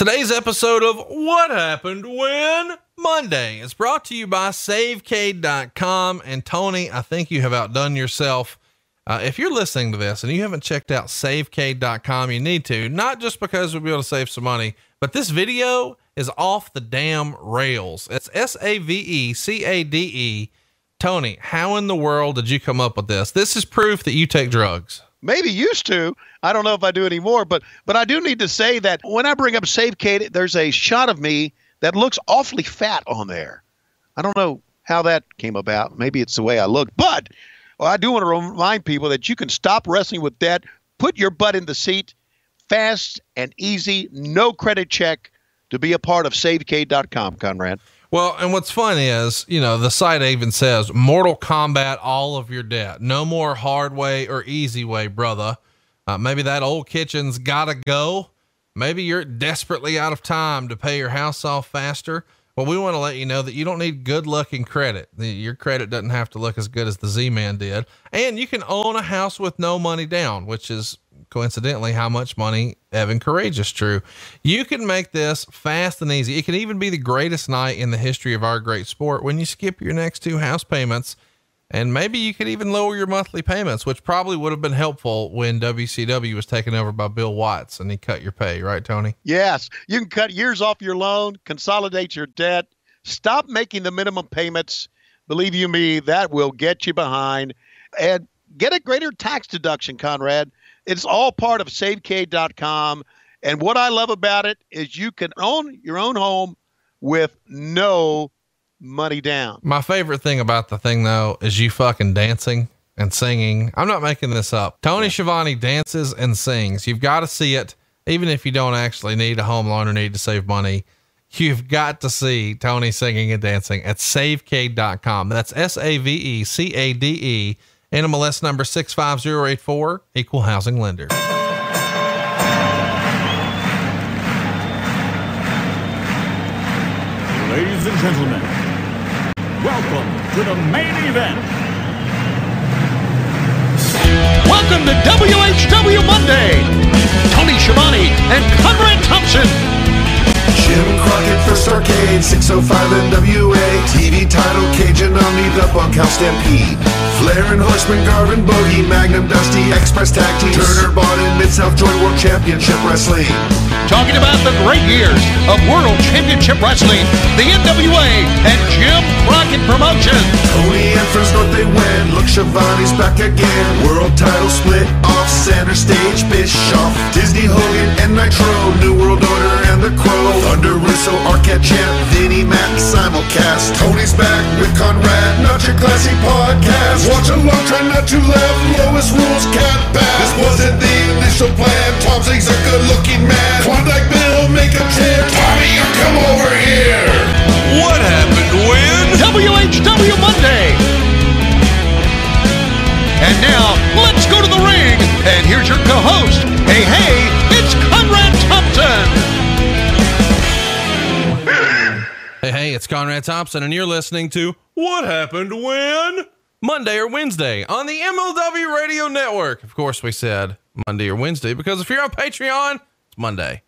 Today's episode of What Happened When Monday is brought to you by SaveCade.com. And Tony, I think you have outdone yourself. If you're listening to this and you haven't checked out SaveCade.com, you need to, not just because we'll be able to save some money, but this video is off the damn rails. It's SaveCade. Tony, how in the world did you come up with this? This is proof that you take drugs. Maybe used to. I don't know if I do anymore, but I do need to say that when I bring up SaveCade, there's a shot of me that looks awfully fat on there. I don't know how that came about. Maybe it's the way I look, but I do want to remind people that you can stop wrestling with debt, put your butt in the seat, fast and easy, no credit check to be a part of SaveCade.com, Conrad. Well, and what's fun is, the site even says Mortal Kombat, all of your debt, no more hard way or easy way, brother. Maybe that old kitchen's gotta go. Maybe you're desperately out of time to pay your house off faster. Well, we want to let you know that you don't need good luck and credit. Your credit doesn't have to look as good as the Z-Man did. And you can own a house with no money down, which is coincidentally how much money Evan Courageous drew. You can make this fast and easy. It can even be the greatest night in the history of our great sport when you skip your next two house payments. And maybe you could even lower your monthly payments, which probably would have been helpful when WCW was taken over by Bill Watts and he cut your pay, right, Tony? Yes. You can cut years off your loan, consolidate your debt, stop making the minimum payments. Believe you me, that will get you behind, and get a greater tax deduction, Conrad. It's all part of SaveCade.com. And what I love about it is you can own your own home with no money down. My favorite thing about the thing though, is you fucking dancing and singing. I'm not making this up. Tony Schiavone dances and sings. You've got to see it. Even if you don't actually need a home loan or need to save money, you've got to see Tony singing and dancing at SaveCade.com. That's SaveCade. NMLS number 65084, equal housing lender. Ladies and gentlemen, welcome to the main event. Welcome to WHW Monday. Tony Schiavone and Conrad Thompson. Jim Crockett First Arcade, 605 NWA, TV title, Cajun Omni, the Bunkhouse Stampede, Flair and Horseman, Garvin, Bogey, Magnum, Dusty, Express Tag Team, Turner, Bonnet, Mid-South Joint World Championship Wrestling. Talking about the great years of World Championship Wrestling, the NWA, and Jim Crockett Promotions. Tony and Friends North they win, look, Schiavone's back again, world title split off, center stage, Bischoff, Disney, Hogan, and Nitro, New World Order, and The Crow, Thunder, Russo, Arquette, Champ, Vinnie, Matt, simulcast. Tony's back with Conrad, not your classic podcast. Watch along, try not to laugh, lowest rules can't pass. This wasn't the initial plan, Tom Zigg's a good-looking man. Klondike Bill, make a tip, Tommy, you come over here. What happened when? WHW Monday. And now, let's go to the ring. And here's your co-host. Hey, it's Conrad Thompson. Hey, it's Conrad Thompson, and you're listening to What Happened When? Monday or Wednesday on the MLW Radio Network. Of course, we said Monday or Wednesday because if you're on Patreon, it's Monday.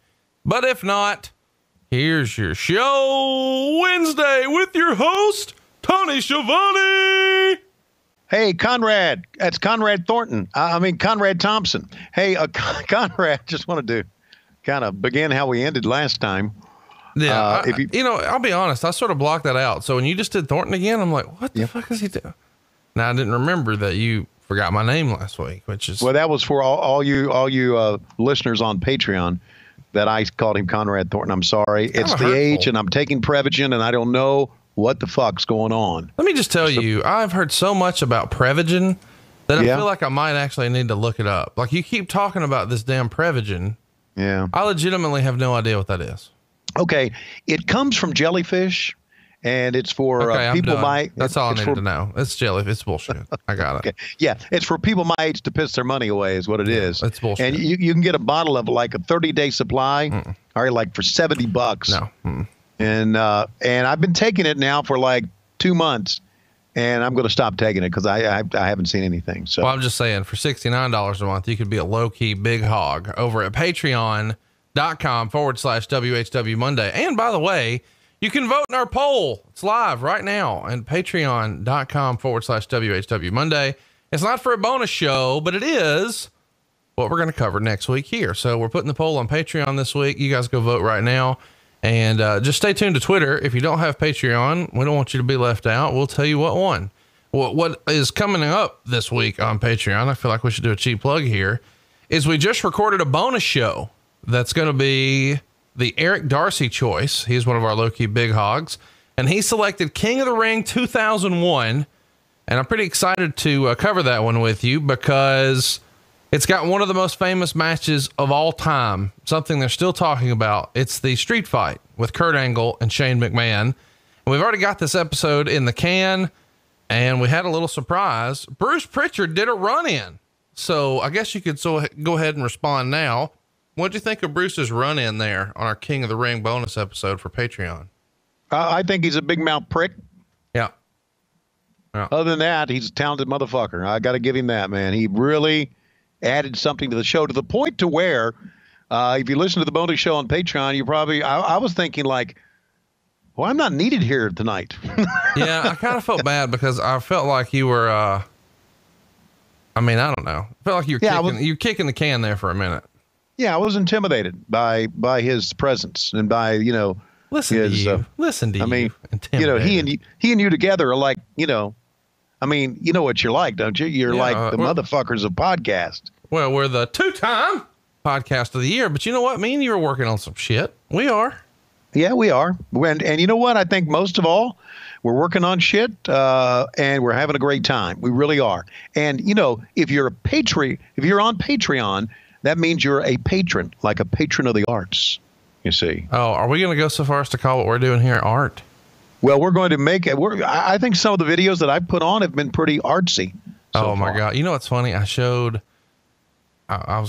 But if not, here's your show Wednesday with your host, Tony Schiavone. Hey, Conrad. That's Conrad Thornton. Conrad Thompson. Hey, Conrad, just wanted to kind of begin how we ended last time. Yeah. I'll be honest. I sort of blocked that out. So when you just did Thornton again, I'm like, what the fuck is he doing? Now I didn't remember that you forgot my name last week, which is, well, that was for all you listeners on Patreon that I called him Conrad Thornton. I'm sorry. It's the age, and I'm taking Prevagen, and I don't know what the fuck's going on. Let me just tell you, I've heard so much about Prevagen that I feel like I might actually need to look it up. Like, you keep talking about this damn Prevagen. Yeah. I legitimately have no idea what that is. Okay. It comes from jellyfish, and it's for people my... That's all I need to know. It's jellyfish. It's bullshit. I got it. Okay. Yeah. It's for people my age to piss their money away is what it is. It's bullshit. And you can get a bottle of like a 30-day supply, or like for $70. No. And I've been taking it now for like 2 months, and I'm going to stop taking it because I haven't seen anything. So, well, I'm just saying, for $69 a month, you could be a low-key big hog. Over at Patreon, patreon.com/WHW Monday. And by the way, you can vote in our poll. It's live right now and patreon.com/WHW Monday. It's not for a bonus show, but it is what we're going to cover next week here. So we're putting the poll on Patreon this week. You guys go vote right now, and just stay tuned to Twitter. If you don't have Patreon, we don't want you to be left out. We'll tell you what won. What is coming up this week on Patreon, I feel like we should do a cheap plug here, is we just recorded a bonus show that's going to be the Eric Darcy choice. He's one of our low-key big hogs, and he selected King of the Ring 2001. And I'm pretty excited to cover that one with you because it's got one of the most famous matches of all time, something they're still talking about. It's the street fight with Kurt Angle and Shane McMahon. And we've already got this episode in the can, and we had a little surprise. Bruce Pritchard did a run-in. So I guess you could go ahead and respond now. What'd you think of Bruce's run-in there on our King of the Ring bonus episode for Patreon? I think he's a big mouth prick. Yeah. Other than that, he's a talented motherfucker. I got to give him that, man. He really added something to the show to the point to where, if you listen to the bonus show on Patreon, you probably, I was thinking like, well, I'm not needed here tonight. Yeah. I kind of felt bad because I felt like you were, I don't know. I felt like you were kicking the can there for a minute. Yeah. I was intimidated by his presence and by, listen to you. He and you together are like, you know what you're like, don't you? You're like the motherfuckers of podcast. Well, we're the 2-time podcast of the year, but you know what? Me and you are working on some shit. We are. Yeah, we are. And you know what? I think most of all, we're working on shit, and we're having a great time. We really are. And if you're on Patreon, that means you're a patron, like a patron of the arts. You see. Oh, are we going to go so far as to call what we're doing here art? Well, we're going to make it. I think some of the videos that I've put on have been pretty artsy. Oh my God. You know what's funny? I was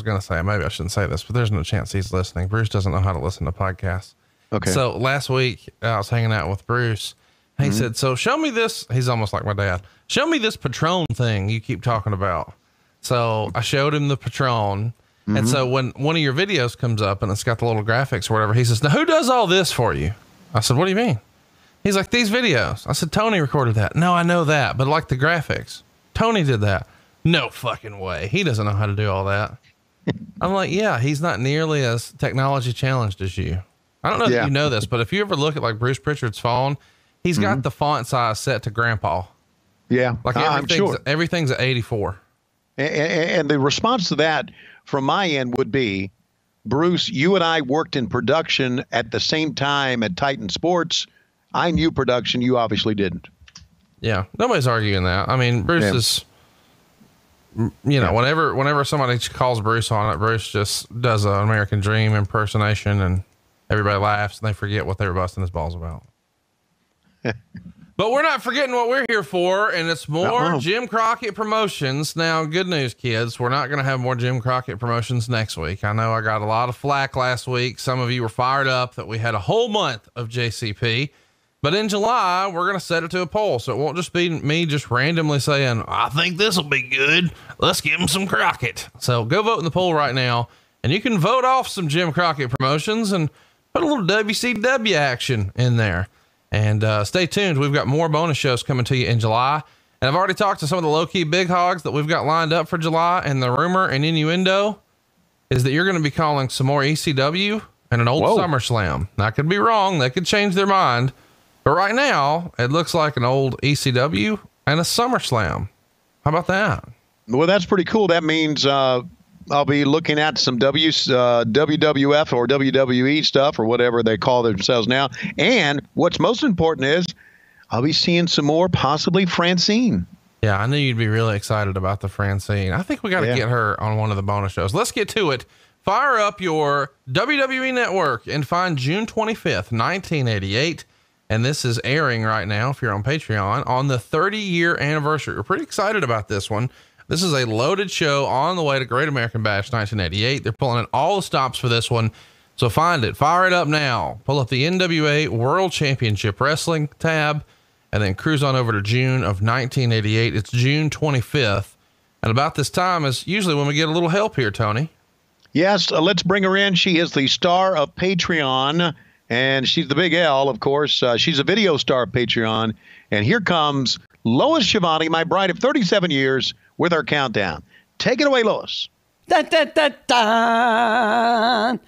going to say, maybe I shouldn't say this, but there's no chance he's listening. Bruce doesn't know how to listen to podcasts. Okay. So last week I was hanging out with Bruce. He said, so show me this. He's almost like my dad. Show me this Patron thing you keep talking about. So I showed him the Patron. And so when one of your videos comes up and it's got the little graphics or whatever, he says, now who does all this for you? I said, what do you mean? He's like, these videos. I said, Tony recorded that. No, I know that, but like the graphics, Tony did that. No fucking way. He doesn't know how to do all that. I'm like, yeah, he's not nearly as technology challenged as you. I don't know if you know this, but if you ever look at like Bruce Pritchard's phone, he's got the font size set to grandpa. Yeah. Like everything's at 84. And the response to that from my end would be, Bruce, you and I worked in production at the same time at Titan Sports. I knew production. You obviously didn't. Yeah. Nobody's arguing that. I mean, Bruce is, whenever somebody calls Bruce on it, Bruce just does an American Dream impersonation and everybody laughs and they forget what they were busting his balls about. But we're not forgetting what we're here for, and it's more Jim Crockett promotions. Now, good news, kids. We're not going to have more Jim Crockett promotions next week. I know I got a lot of flack last week. Some of you were fired up that we had a whole month of JCP. But in July, we're going to set it to a poll. So it won't just be me just randomly saying, I think this will be good. Let's give him some Crockett. So go vote in the poll right now, and you can vote off some Jim Crockett promotions and put a little WCW action in there. And stay tuned. We've got more bonus shows coming to you in July. And I've already talked to some of the low-key big hogs that we've got lined up for July. And the rumor and innuendo is that you're going to be calling some more ECW and an old SummerSlam. Now, I could be wrong. They could change their mind. But right now, it looks like an old ECW and a SummerSlam. How about that? Well, that's pretty cool. That means I'll be looking at some WWF or WWE stuff or whatever they call themselves now. And what's most important is I'll be seeing some more, possibly Francine. Yeah, I knew you'd be really excited about the Francine. I think we got to get her on one of the bonus shows. Let's get to it. Fire up your WWE Network and find June 25th, 1988. And this is airing right now, if you're on Patreon, on the 30-year anniversary. We're pretty excited about this one. This is a loaded show on the way to Great American Bash 1988. They're pulling in all the stops for this one. So find it, fire it up now. Pull up the NWA World Championship Wrestling tab and then cruise on over to June of 1988. It's June 25th. And about this time is usually when we get a little help here, Tony. Yes, let's bring her in. She is the star of Patreon, and she's the big L, of course. She's a video star of Patreon. And here comes Lois Schiavone, my bride of 37 years, with her countdown. Take it away, Lois. Dun, dun, dun, dun.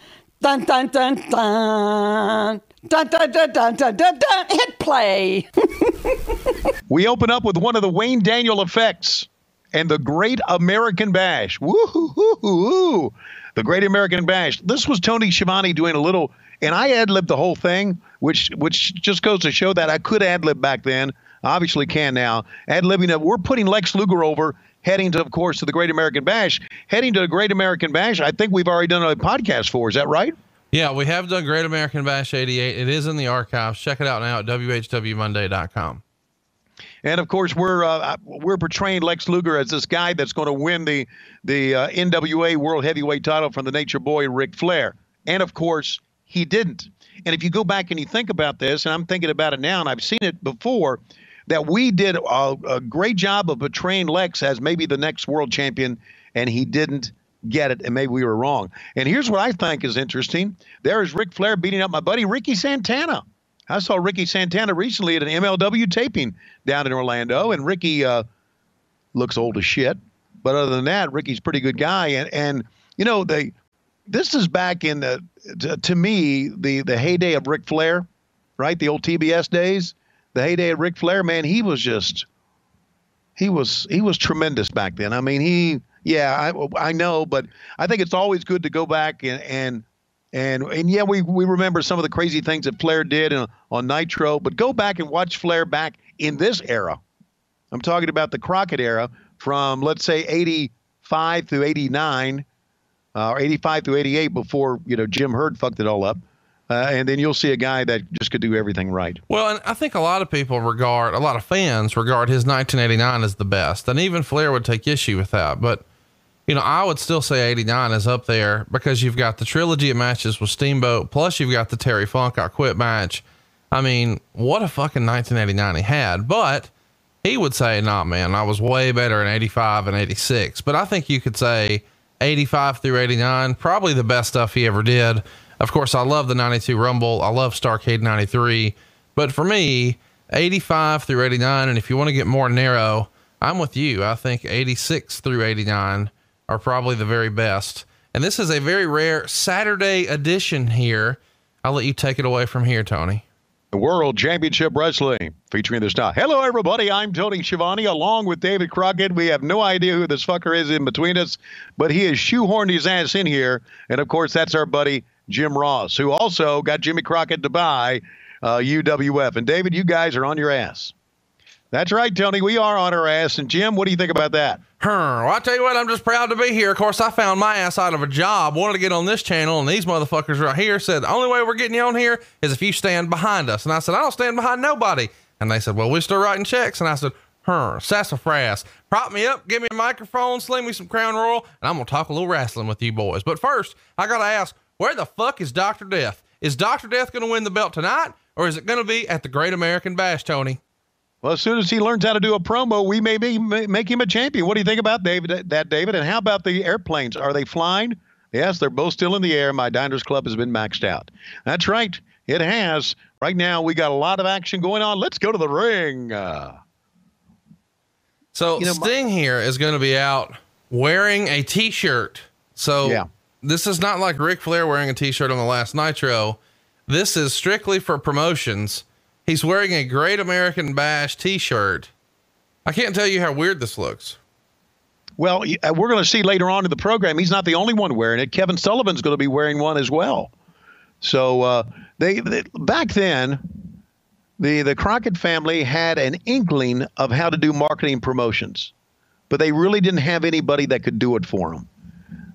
Dun, dun, dun, dun. Dun, dun, dun, dun, dun, dun, dun. Hit play. We open up with one of the Wayne Daniel effects and the Great American Bash. Woo-hoo-hoo-hoo-hoo. The Great American Bash. This was Tony Schiavone doing a little, and I ad-libbed the whole thing, which just goes to show that I could ad-lib back then. Obviously can now. Ad-libbing it. We're putting Lex Luger over, heading to, of course, to the Great American Bash. Heading to the Great American Bash, I think we've already done a podcast for. Is that right? Yeah, we have done Great American Bash 88. It is in the archives. Check it out now at whwmonday.com. And of course, we're portraying Lex Luger as this guy that's going to win the NWA World Heavyweight title from the Nature Boy Ric Flair. And of course, he didn't. And if you go back and you think about this, and I'm thinking about it now, and I've seen it before, that we did a great job of portraying Lex as maybe the next world champion, and he didn't get it, and maybe we were wrong. And here's what I think is interesting. There is Ric Flair beating up my buddy Ricky Santana. I saw Ricky Santana recently at an MLW taping down in Orlando, and Ricky looks old as shit. But other than that, Ricky's a pretty good guy. And you know, this is back in to me, the heyday of Ric Flair, right? The old TBS days. The heyday of Ric Flair, man, he was tremendous back then. I mean, I know, but I think it's always good to go back and yeah, we remember some of the crazy things that Flair did on Nitro, but go back and watch Flair back in this era. I'm talking about the Crockett era from, let's say, 85 through 89, or 85 through 88 before, Jim Herd fucked it all up. And then you'll see a guy that just could do everything right. Well, and I think a lot of fans regard his 1989 as the best. And even Flair would take issue with that. But, I would still say 89 is up there because you've got the trilogy of matches with Steamboat, plus you've got the Terry Funk I Quit match. I mean, what a fucking 1989 he had. But he would say, nah, man, I was way better in 85 and 86. But I think you could say 85 through 89, probably the best stuff he ever did. Of course, I love the 92 Rumble. I love Starrcade 93. But for me, 85 through 89, and if you want to get more narrow, I'm with you. I think 86 through 89 are probably the very best. And this is a very rare Saturday edition here. I'll let you take it away from here, Tony. World Championship Wrestling featuring the star. Hello, everybody. I'm Tony Schiavone along with David Crockett. We have no idea who this fucker is in between us, but he has shoehorned his ass in here. And of course, that's our buddy Jim Ross, who also got Jimmy Crockett to buy UWF. And David, you guys are on your ass. That's right, Tony. We are on our ass. And Jim, what do you think about that? Well, I tell you what, I'm just proud to be here. Of course, I found my ass out of a job, wanted to get on this channel, and these motherfuckers right here said, the only way we're getting you on here is if you stand behind us. And I said, I don't stand behind nobody. And they said, well, we're still writing checks. And I said, sassafras, prop me up, give me a microphone, sling me some Crown Royal, and I'm going to talk a little wrestling with you boys. But first, I got to ask, where the fuck is Dr. Death? Is Dr. Death going to win the belt tonight, or is it going to be at the Great American Bash, Tony? Well, as soon as he learns how to do a promo, we may make him a champion. What do you think about David? And how about the airplanes? Are they flying? Yes, they're both still in the air. My Diners Club has been maxed out. That's right. It has. Right now, we got a lot of action going on. Let's go to the ring. So Sting here is going to be out wearing a t-shirt. So yeah. This is not like Ric Flair wearing a t-shirt on the last Nitro. This is strictly for promotions. He's wearing a Great American Bash t-shirt. I can't tell you how weird this looks. Well, we're going to see later on in the program, he's not the only one wearing it. Kevin Sullivan's going to be wearing one as well. So they back then, the Crockett family had an inkling of how to do marketing promotions, but they really didn't have anybody that could do it for them.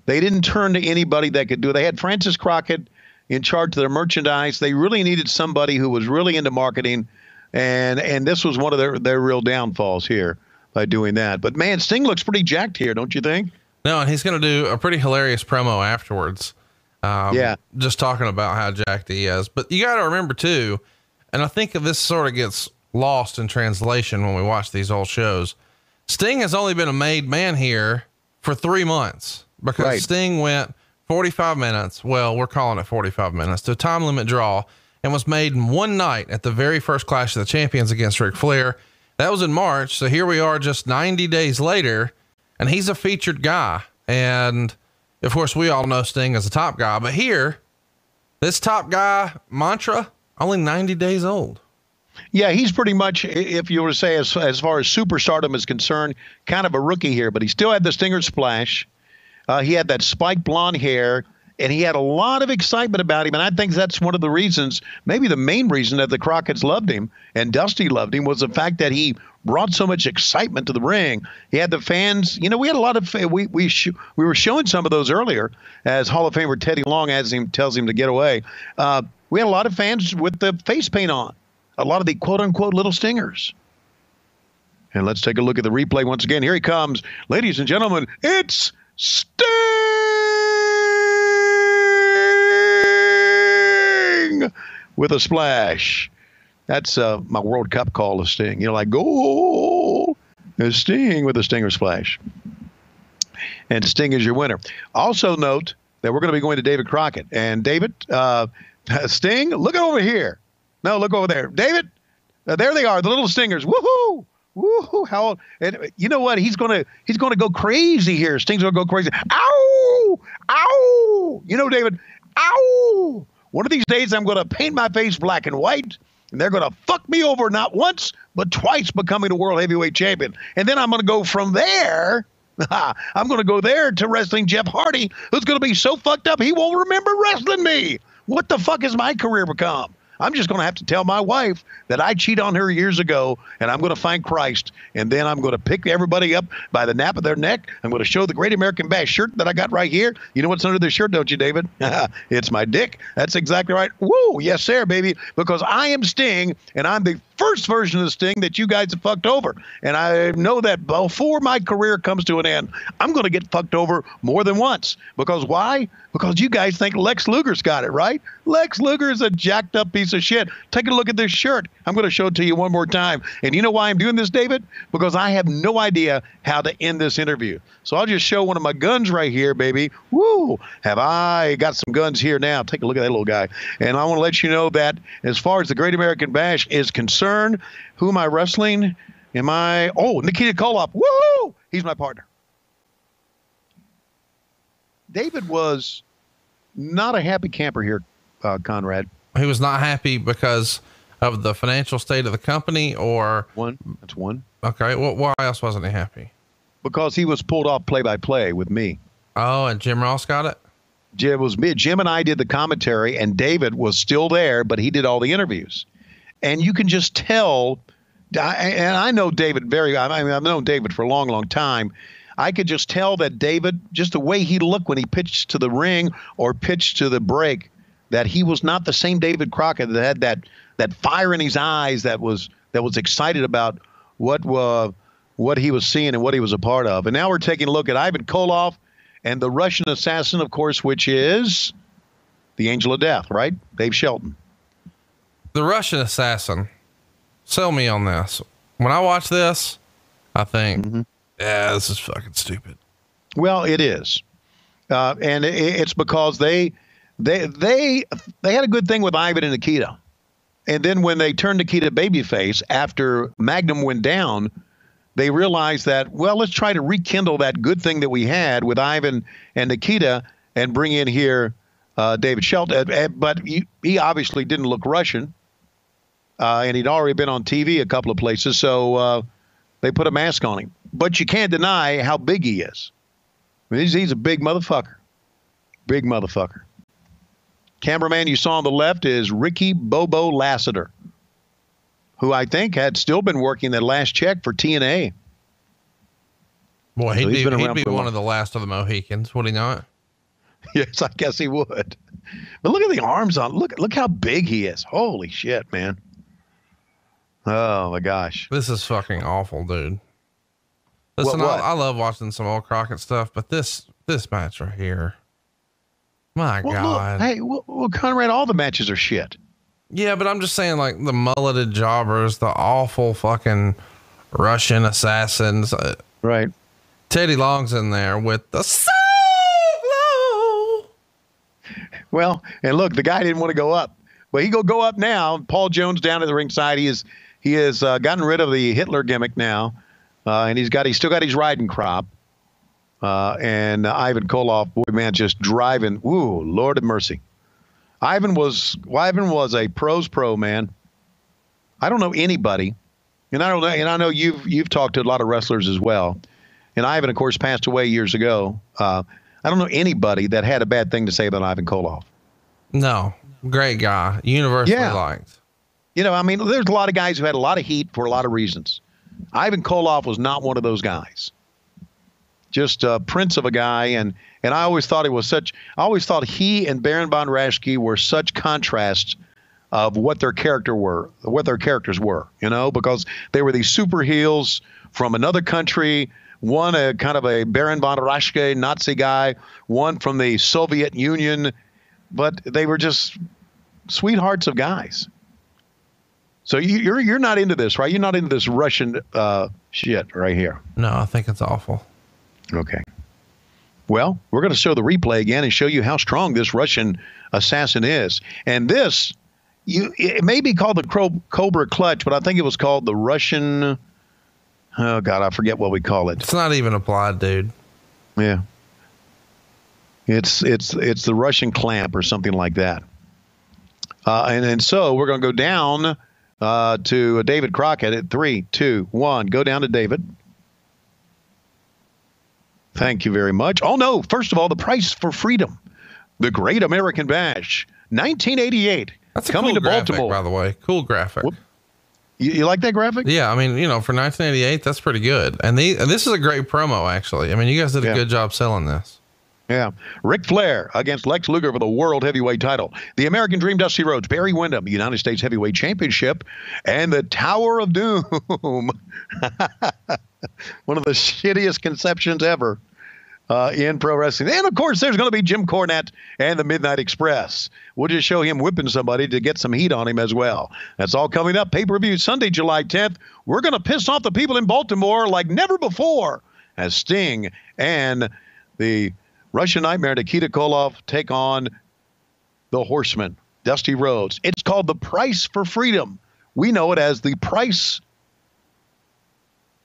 They didn't turn to anybody that could do it. They had Francis Crockett in charge of their merchandise. They really needed somebody who was really into marketing, and this was one of their real downfalls here by doing that. But man, Sting looks pretty jacked here, don't you think? No, and he's going to do a pretty hilarious promo afterwards. Yeah, just talking about how jacked he is. But you got to remember too, and I think this sort of gets lost in translation when we watch these old shows. Sting has only been a made man here for 3 months because Sting went 45 minutes. Well, we're calling it 45 minutes to a time limit draw, and was made in one night at the very first Clash of the Champions against Ric Flair. That was in March. So here we are just 90 days later, and he's a featured guy. And of course we all know Sting as a top guy, but here, this top guy mantra, only 90 days old. Yeah, he's pretty much, if you were to say, as far as superstardom is concerned, kind of a rookie here, but he still had the Stinger splash. He had that spiked blonde hair, and he had a lot of excitement about him. And I think that's one of the reasons, maybe the main reason that the Crockett's loved him and Dusty loved him, was the fact that he brought so much excitement to the ring. He had the fans. You know, we had a lot of, we were showing some of those earlier as Hall of Famer Teddy Long tells him to get away. We had a lot of fans with the face paint on, a lot of the quote unquote little Stingers. And let's take a look at the replay once again. Here he comes. Ladies and gentlemen, it's Sting with a splash. That's my World Cup call of Sting. You know, like, goal, Sting with a Stinger splash. And Sting is your winner. Also note that we're going to be going to David Crockett. And David, Sting, look over here. No, look over there. David, there they are, the little Stingers. Woohoo! Woohoo! How? And you know what? He's gonna go crazy here. Sting's gonna go crazy. Ow! Ow! You know, David. Ow! One of these days, I'm gonna paint my face black and white, and they're gonna fuck me over not once but twice, becoming the world heavyweight champion. And then I'm gonna go from there. I'm gonna go there to wrestling Jeff Hardy, who's gonna be so fucked up he won't remember wrestling me. What the fuck has my career become? I'm just going to have to tell my wife that I cheated on her years ago, and I'm going to find Christ, and then I'm going to pick everybody up by the nape of their neck. I'm going to show the Great American Bash shirt that I got right here. You know what's under this shirt, don't you, David? It's my dick. That's exactly right. Woo! Yes, sir, baby, because I am Sting, and I'm the first version of Sting that you guys have fucked over. And I know that before my career comes to an end, I'm going to get fucked over more than once. Because why? Because you guys think Lex Luger's got it, right? Lex Luger is a jacked up piece of shit. Take a look at this shirt. I'm going to show it to you one more time. And you know why I'm doing this, David? Because I have no idea how to end this interview. So I'll just show one of my guns right here, baby. Woo! Have I got some guns here now? Take a look at that little guy. And I want to let you know that as far as the Great American Bash is concerned, who am I wrestling? Nikita Koloff. Woo! He's my partner. David was not a happy camper here, Conrad. He was not happy because of the financial state of the company, or That's one. Okay. Well, why else wasn't he happy? Because he was pulled off play-by-play with me. Oh, and Jim Ross got it? It was me. Jim and I did the commentary, and David was still there, but he did all the interviews. And you can just tell, and I know David I've known David for a long, long time. I could just tell that David, just the way he looked when he pitched to the ring or pitched to the break, that he was not the same David Crockett that had that fire in his eyes, that was excited about what he was seeing and what he was a part of. And now we're taking a look at Ivan Koloff and the Russian assassin, of course, which is the Angel of Death, right? Dave Shelton. The Russian assassin. Sell me on this. When I watch this, I think, yeah, this is fucking stupid. Well, it is. And it's because they had a good thing with Ivan and Nikita. And then when they turned Nikita babyface after Magnum went down, they realized that, well, let's try to rekindle that good thing that we had with Ivan and Nikita and bring in here David Shelton. But he obviously didn't look Russian. And he'd already been on TV a couple of places. So they put a mask on him. But you can't deny how big he is. I mean, he's a big motherfucker. Big motherfucker. Cameraman you saw on the left is Ricky Bobo Lassiter, who I think had still been working that last check for TNA. Boy, he'd be one of the last of the Mohicans, would he not? Yes, I guess he would. But look at the arms on. Look how big he is. Holy shit, man. Oh my gosh. This is fucking awful, dude. Listen, What? I love watching some old Crockett stuff, but this match right here, my God. Look, hey, well, Conrad, all the matches are shit. Yeah, but I'm just saying, like, the mulleted jobbers, the awful fucking Russian assassins. Right. Teddy Long's in there with the solo. Well, and look, the guy didn't want to go up, but he go up now. Paul Jones down at the ringside. He has gotten rid of the Hitler gimmick now, and he's still got his riding crop. And Ivan Koloff, boy, man, just driving. Ooh, Lord of mercy. Ivan was a pro's pro, man. I don't know anybody, and I know you've talked to a lot of wrestlers as well. And Ivan, of course, passed away years ago. I don't know anybody that had a bad thing to say about Ivan Koloff. No, great guy, universally liked. You know, I mean, there's a lot of guys who had a lot of heat for a lot of reasons. Ivan Koloff was not one of those guys. Just a prince of a guy, and I always thought he and Baron von Raschke were such contrasts of what their characters were, you know, because they were these super heels from another country. One, a kind of a Baron von Raschke Nazi guy, one from the Soviet Union, but they were just sweethearts of guys. So you're not into this, right? You're not into this Russian shit right here. No, I think it's awful. Okay. Well, we're going to show the replay again and show you how strong this Russian assassin is. And this, it may be called the Cobra Clutch, but I think it was called the Russian. Oh God, I forget what we call it. It's not even applied, dude. Yeah. It's the Russian clamp or something like that. And so we're going to go down to David Crockett at 3, 2, 1. Go down to David. Thank you very much. Oh no! First of all, the price for freedom, the Great American Bash, 1988. That's a coming cool to graphic, Baltimore. by the way. Cool graphic. You like that graphic? Yeah, I mean, you know, for 1988, that's pretty good. And this is a great promo, actually. I mean, you guys did a good job selling this. Yeah. Ric Flair against Lex Luger for the World Heavyweight title. The American Dream, Dusty Rhodes, Barry Windham, United States Heavyweight Championship, and the Tower of Doom. One of the shittiest conceptions ever in pro wrestling. And, of course, there's going to be Jim Cornette and the Midnight Express. We'll just show him whipping somebody to get some heat on him as well. That's all coming up. Pay-per-view Sunday, July 10th. We're going to piss off the people in Baltimore like never before as Sting and the Russian Nightmare Nikita Koloff take on the Horseman, Dusty Rhodes. It's called the Price for Freedom. We know it as the price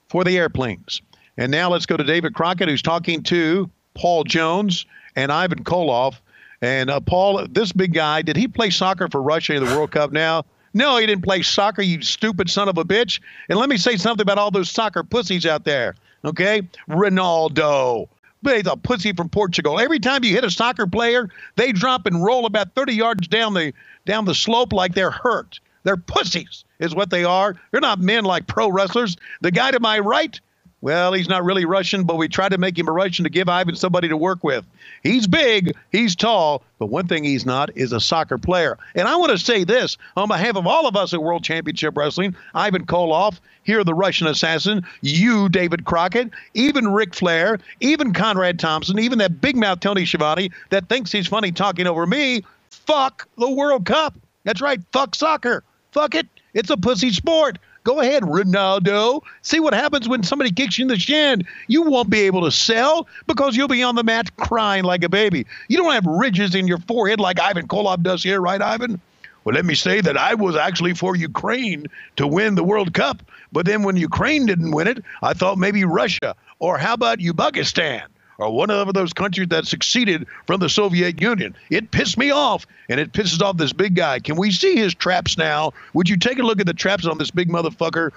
for the airplanes. And now let's go to David Crockett, who's talking to Paul Jones and Ivan Koloff. And Paul, this big guy, did he play soccer for Russia in the World Cup now? No, he didn't play soccer, you stupid son of a bitch. And let me say something about all those soccer pussies out there, okay? Ronaldo. He's a pussy from Portugal. Every time you hit a soccer player, they drop and roll about 30 yards down the slope like they're hurt. They're pussies is what they are. They're not men like pro wrestlers. The guy to my right, well, he's not really Russian, but we tried to make him a Russian to give Ivan somebody to work with. He's big, he's tall, but one thing he's not is a soccer player. And I want to say this on behalf of all of us at World Championship Wrestling, Ivan Koloff, here the Russian assassin, you, David Crockett, even Ric Flair, even Conrad Thompson, even that big mouth Tony Schiavone that thinks he's funny talking over me, fuck the World Cup. That's right, fuck soccer. Fuck it. It's a pussy sport. Go ahead, Ronaldo. See what happens when somebody kicks you in the shin. You won't be able to sell because you'll be on the mat crying like a baby. You don't have ridges in your forehead like Ivan Koloff does here, right, Ivan? Well, let me say that I was actually for Ukraine to win the World Cup. But then when Ukraine didn't win it, I thought maybe Russia, or how about Uzbekistan, or one of those countries that succeeded from the Soviet Union. It pissed me off, and it pisses off this big guy. Can we see his traps now? Would you take a look at the traps on this big motherfucker?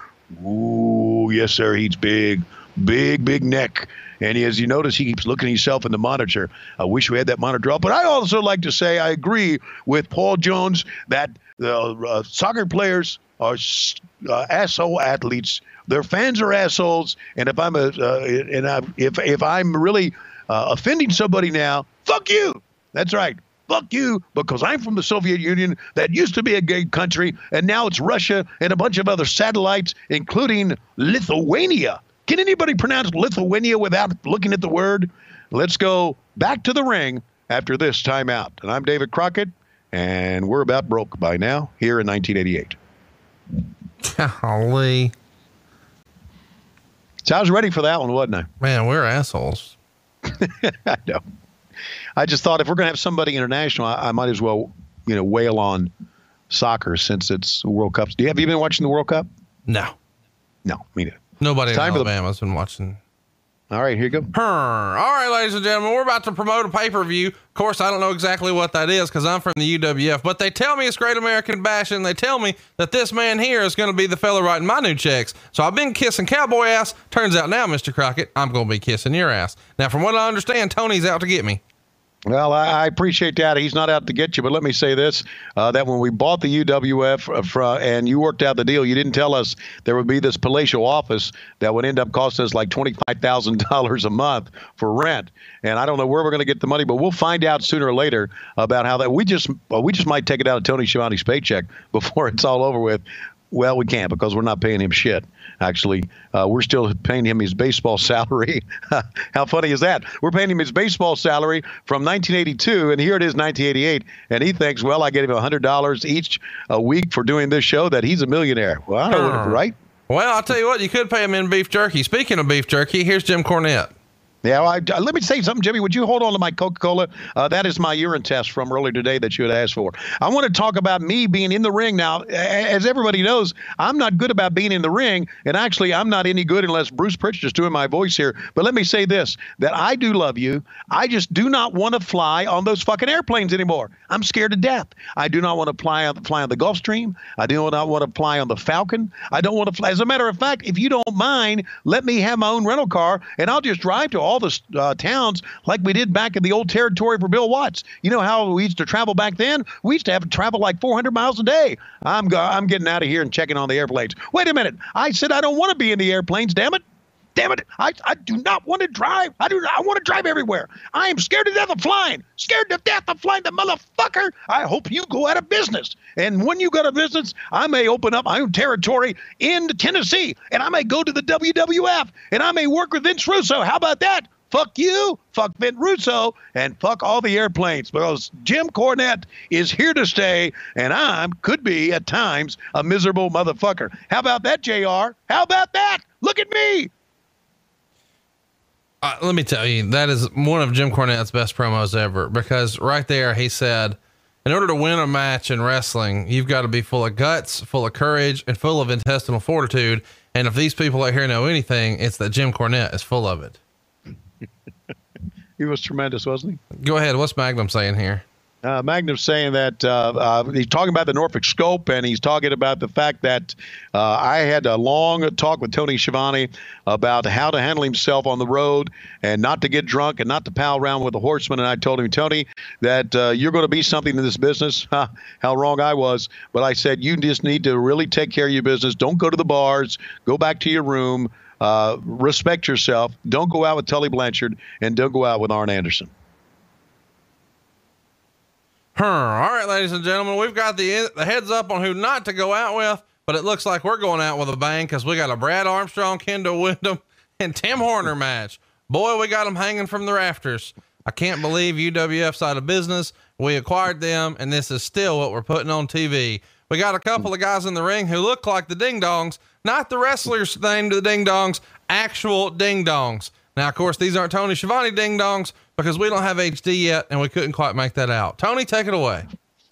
Ooh, yes, sir, he's big. Big neck. And as you notice, he keeps looking at himself in the monitor. I wish we had that monitor up. But I also like to say I agree with Paul Jones that soccer players are asshole athletes. Their fans are assholes. And if I'm really offending somebody now, fuck you. That's right. Fuck you, because I'm from the Soviet Union that used to be a gay country, and now it's Russia and a bunch of other satellites, including Lithuania. Can anybody pronounce Lithuania without looking at the word? Let's go back to the ring after this timeout. And I'm David Crockett, and we're about broke by now here in 1988. Golly. So I was ready for that one, wasn't I? Man, we're assholes. I know. I just thought if we're going to have somebody international, I might as well, wail on soccer since it's World Cup. Have you been watching the World Cup? No, me neither. Nobody in Alabama's been watching. All right, here you go. All right, ladies and gentlemen, we're about to promote a pay-per-view. Of course, I don't know exactly what that is because I'm from the UWF, but they tell me it's Great American Bash, and they tell me that this man here is going to be the fella writing my new checks. So I've been kissing cowboy ass. Turns out now, Mr. Crockett, I'm going to be kissing your ass. Now, from what I understand, Tony's out to get me. Well, I appreciate that. He's not out to get you, but let me say this, that when we bought the UWF and you worked out the deal, you didn't tell us there would be this palatial office that would end up costing us like $25,000 a month for rent. And I don't know where we're going to get the money, but we'll find out sooner or later about how that we just might take it out of Tony Schiavone's paycheck before it's all over with. Well, we can't because we're not paying him shit. Actually, we're still paying him his baseball salary. How funny is that? We're paying him his baseball salary from 1982, and here it is 1988. And he thinks, well, I get him $100 each a week for doing this show, that he's a millionaire. Well, I don't know, right? Well, I'll tell you what, you could pay him in beef jerky. Speaking of beef jerky, here's Jim Cornette. Yeah, well, let me say something, Jimmy. Would you hold on to my Coca-Cola? That is my urine test from earlier today that you had asked for. I want to talk about me being in the ring. Now, as everybody knows, I'm not good about being in the ring, and actually, I'm not any good unless Bruce Pritchard's doing my voice here. But let me say this, that I do love you. I just do not want to fly on those fucking airplanes anymore. I'm scared to death. I do not want to fly on the Gulfstream. I do not want to fly on the Falcon. I don't want to fly. As a matter of fact, if you don't mind, let me have my own rental car, and I'll just drive to all the towns like we did back in the old territory for Bill Watts. You know how we used to travel back then? We used to have to travel like 400 miles a day. I'm getting out of here and checking on the airplanes. Wait a minute. I said I don't want to be in the airplanes, damn it. Damn it. I do not want to drive. I want to drive everywhere. I am scared to death of flying. Scared to death of flying, the motherfucker. I hope you go out of business. And when you go out of business, I may open up my own territory in Tennessee, and I may go to the WWF, and I may work with Vince Russo. How about that? Fuck you, fuck Vince Russo, and fuck all the airplanes, because Jim Cornette is here to stay, and could be, at times, a miserable motherfucker. How about that, JR? How about that? Look at me. Let me tell you, that is one of Jim Cornette's best promos ever, because right there he said, in order to win a match in wrestling, you've got to be full of guts, full of courage, and full of intestinal fortitude. And if these people out here know anything, it's that Jim Cornette is full of it. He was tremendous, wasn't he? Go ahead. What's Magnum saying here? Magnum's saying that he's talking about the Norfolk Scope, and he's talking about the fact that I had a long talk with Tony Schiavone about how to handle himself on the road and not to get drunk and not to pal around with the horsemen. And I told him, Tony, that you're going to be something in this business. How wrong I was. But I said, you just need to really take care of your business. Don't go to the bars. Go back to your room. Respect yourself. Don't go out with Tully Blanchard, and don't go out with Arn Anderson. All right, ladies and gentlemen, we've got the heads up on who not to go out with, but it looks like we're going out with a bang because we got a Brad Armstrong, Kendall Windham, and Tim Horner match. Boy, we got them hanging from the rafters. I can't believe UWF's out of business. We acquired them, and this is still what we're putting on TV. We got a couple of guys in the ring who look like the Ding Dongs, not the wrestlers named the Ding Dongs, actual Ding Dongs. Now, of course, these aren't Tony Schiavone Ding Dongs because we don't have HD yet, and we couldn't quite make that out. Tony, take it away.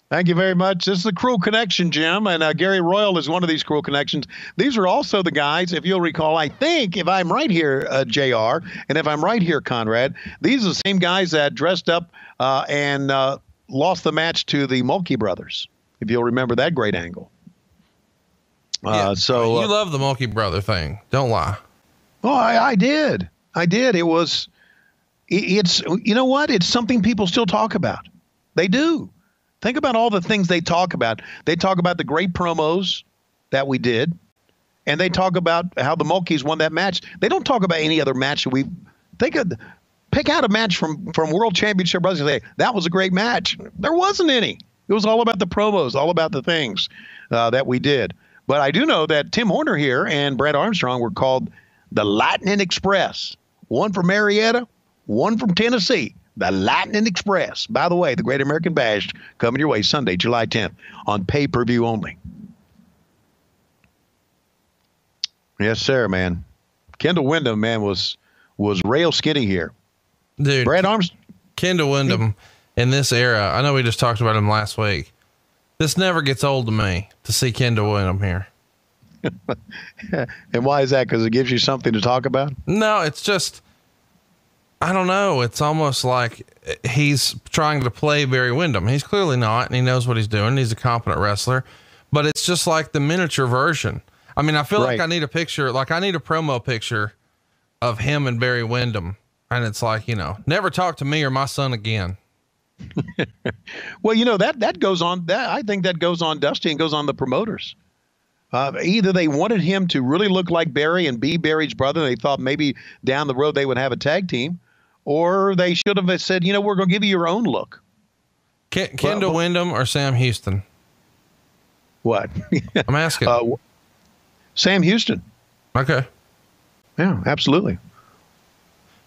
Thank you very much. This is the Cruel Connection, Jim, and Gary Royal is one of these Cruel Connections. These are also the guys, if you'll recall, I think, if I'm right here, JR, and if I'm right here, Conrad, these are the same guys that dressed up and lost the match to the Mulkey brothers, if you'll remember that great angle. Yeah, you love the Mulkey brother thing. Don't lie. Oh, I did. It's, you know what? It's something people still talk about. They do. Think about all the things they talk about. They talk about the great promos that we did, and they talk about how the Mulkeys won that match. They don't talk about any other match that we pick out a match from World Championship Wrestling and say, that was a great match. There wasn't any. It was all about the promos, all about the things that we did. But I do know that Tim Horner here and Brad Armstrong were called the Lightning Express. One from Marietta, one from Tennessee. The Lightning Express. By the way, the Great American Bash coming your way Sunday, July 10th on pay-per-view only. Yes, sir, man. Kendall Windham, man, was rail skinny here. Dude, Brad Armstrong. Kendall Windham in this era. I know we just talked about him last week. This never gets old to me to see Kendall Windham here. And why is that? Because it gives you something to talk about? No, it's just, I don't know. It's almost like he's trying to play Barry Windham. He's clearly not, and he knows what he's doing. He's a competent wrestler, but it's just like the miniature version. I mean, I feel like I need a picture, like I need a promo picture of him and Barry Windham. And it's like, never talk to me or my son again. Well, that goes on. I think that goes on Dusty and goes on the promoters. Either they wanted him to really look like Barry and be Barry's brother. They thought maybe down the road they would have a tag team, or they should have said, we're going to give you your own look. Kendall Windham or Sam Houston? What? I'm asking. Sam Houston. Okay. Yeah, absolutely.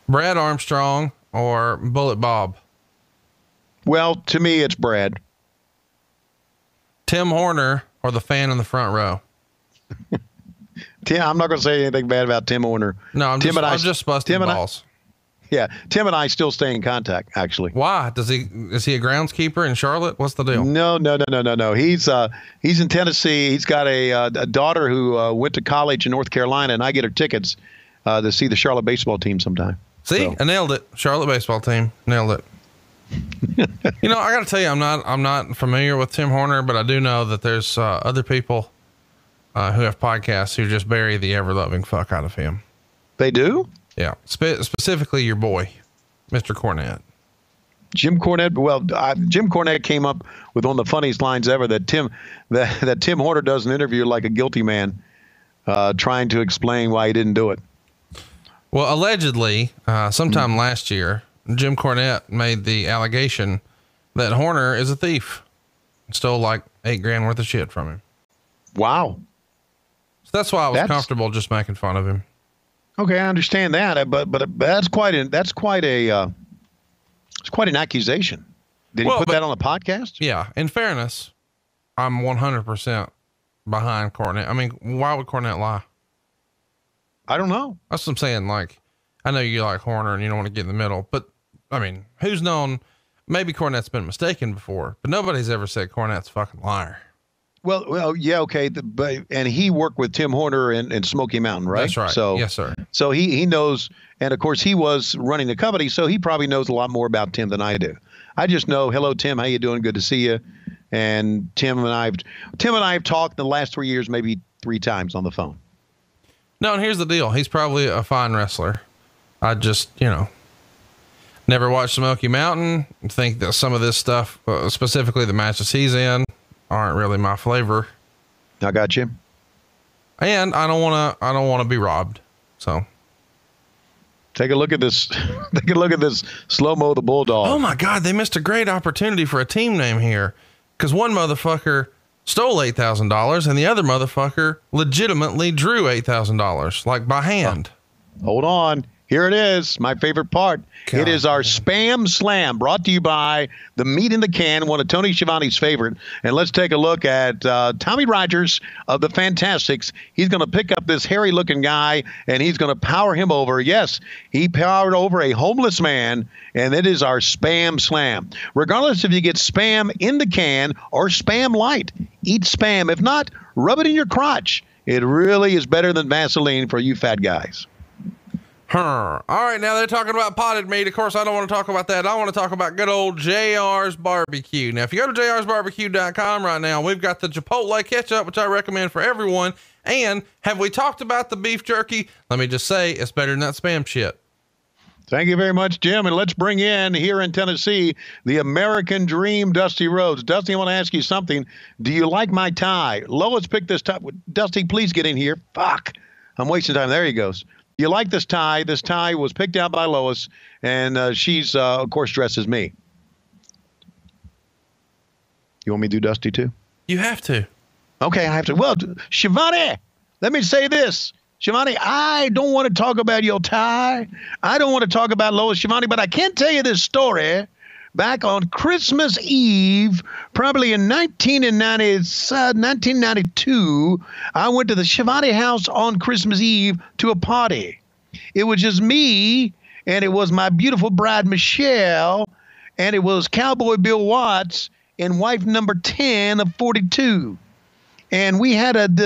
Brad Armstrong or Bullet Bob? Well, to me, it's Brad. Tim Horner or the fan in the front row? Tim, I'm not going to say anything bad about Tim Horner. No, I'm just busting balls. Tim and I still stay in contact, actually. Why? Is he a groundskeeper in Charlotte? What's the deal? No. He's in Tennessee. He's got a daughter who went to college in North Carolina, and I get her tickets to see the Charlotte baseball team sometime. See, I nailed it. Charlotte baseball team, nailed it. I got to tell you, I'm not familiar with Tim Horner, but I do know that there's other people who have podcasts who just bury the ever loving fuck out of him. They do? Yeah. Specifically your boy, Mr. Cornette. Jim Cornette. Well, Jim Cornette came up with one of the funniest lines ever that Tim Horner does an interview like a guilty man, trying to explain why he didn't do it. Well, allegedly, sometime last year, Jim Cornette made the allegation that Horner is a thief. Stole like $8,000 worth of shit from him. Wow. So that's why I was comfortable just making fun of him. Okay, I understand that, but that's quite an accusation. Did he put that on the podcast? Yeah. In fairness, I'm 100% behind Cornette. I mean, why would Cornette lie? I don't know. That's what I'm saying. Like, I know you like Horner and you don't want to get in the middle, but I mean, who's known? Maybe Cornette's been mistaken before, but nobody's ever said Cornette's a fucking liar. Well, yeah, okay, and he worked with Tim Horner in Smoky Mountain, right? That's right. So yes, sir. So he knows, and of course he was running the company, so he probably knows a lot more about Tim than I do. I just know, hello Tim, how you doing? Good to see you. And Tim and I have talked in the last 3 years, maybe 3 times on the phone. No, and here's the deal. He's probably a fine wrestler. I just, never watched Smoky Mountain. Think that some of this stuff, specifically the matches he's in, aren't really my flavor. I got you. And I don't want to be robbed. So take a look at this. Take a look at this Slow-Mo the Bulldog. Oh my God. They missed a great opportunity for a team name here. Cause one motherfucker stole $8,000 and the other motherfucker legitimately drew $8,000, like by hand. Hold on. Here it is, my favorite part. God, it is our Spam Slam, brought to you by the Meat in the Can, one of Tony Schiavone's favorite. And let's take a look at Tommy Rogers of the Fantastics. He's going to pick up this hairy-looking guy, and he's going to power him over. Yes, he powered over a homeless man, and it is our Spam Slam. Regardless if you get Spam in the can or Spam Light, eat Spam. If not, rub it in your crotch. It really is better than Vaseline for you fat guys. All right, now they're talking about potted meat. Of course, I don't want to talk about that. I want to talk about good old JR's Barbecue. Now, if you go to jrsbarbecue.com right now, we've got the Chipotle ketchup, which I recommend for everyone. And have we talked about the beef jerky? Let me just say, it's better than that Spam shit. Thank you very much, Jim. And let's bring in here in Tennessee, the American Dream, Dusty Rhodes. Dusty, I want to ask you something. Do you like my tie? Lois picked this tie. Dusty, please get in here. Fuck. I'm wasting time. There he goes. You like this tie? This tie was picked out by Lois, and she's, of course, dressed as me. You want me to do Dusty, too? You have to. Okay, I have to. Well, Schiavone, let me say this. Schiavone, I don't want to talk about your tie. I don't want to talk about Lois Schiavone, but I can tell you this story. Back on Christmas Eve, probably in 1992, I went to the Schiavone house on Christmas Eve to a party. It was just me, and it was my beautiful bride, Michelle, and it was Cowboy Bill Watts and wife number 10 of 42. And we had I'm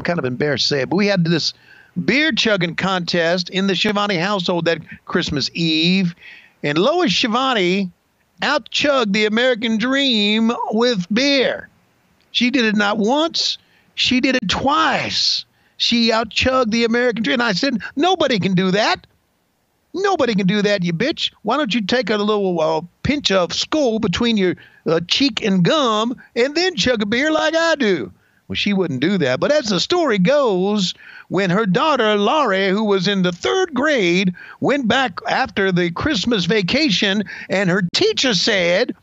kind of embarrassed to say it, but we had this beer chugging contest in the Schiavone household that Christmas Eve. And Lois Schiavone out-chugged the American dream with beer. She did it not once, she did it twice. She out-chugged the American dream. And I said, nobody can do that. Nobody can do that, you bitch. Why don't you take a little pinch of skull between your cheek and gum and then chug a beer like I do? Well, she wouldn't do that. But as the story goes, when her daughter, Laurie, who was in the 3rd grade, went back after the Christmas vacation, and her teacher said,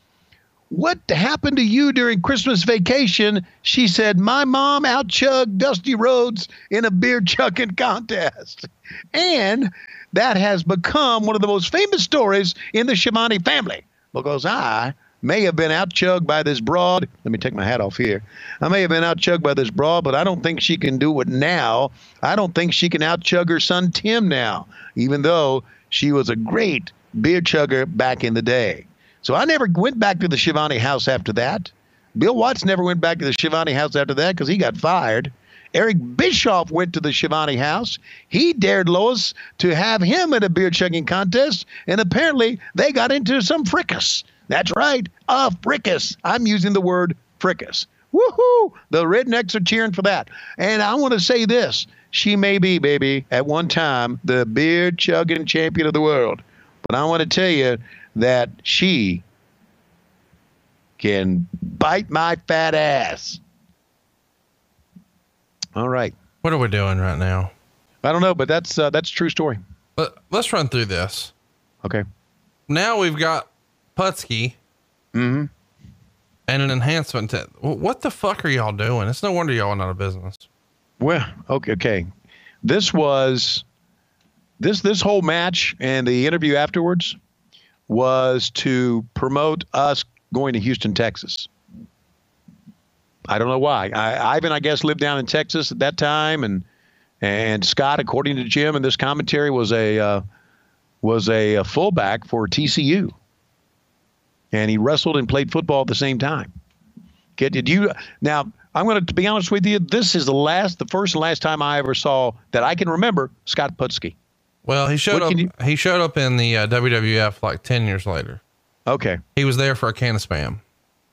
"What happened to you during Christmas vacation?" She said, "My mom out-chugged Dusty Rhodes in a beer chugging contest." And that has become one of the most famous stories in the Schiavone family, because I may have been out-chugged by this broad. Let me take my hat off here. I may have been out-chugged by this broad, but I don't think she can do it now. I don't think she can out-chug her son Tim now, even though she was a great beer chugger back in the day. So I never went back to the Schiavone house after that. Bill Watts never went back to the Schiavone house after that because he got fired. Eric Bischoff went to the Schiavone house. He dared Lois to have him at a beer chugging contest, and apparently they got into some fricas. That's right, a fricas. I'm using the word fricas. Woohoo! The rednecks are cheering for that. And I want to say this. She may be, baby, at one time, the beer chugging champion of the world. But I want to tell you that she can bite my fat ass. All right. What are we doing right now? I don't know, but that's a true story. Let's run through this. Okay. Now we've got Putski and an enhancement. What the fuck are y'all doing? It's no wonder y'all went out of business. Well, okay. This was this whole match and the interview afterwards was to promote us going to Houston, Texas. I don't know why. Ivan, I guess, lived down in Texas at that time, and Scott, according to Jim in this commentary, was a fullback for TCU, and he wrestled and played football at the same time. Okay, did you? Now, I'm going to be honest with you. This is the first and last time I ever saw that I can remember Scott Putski. Well, he showed up. He showed up in the WWF like 10 years later. Okay, he was there for a can of Spam.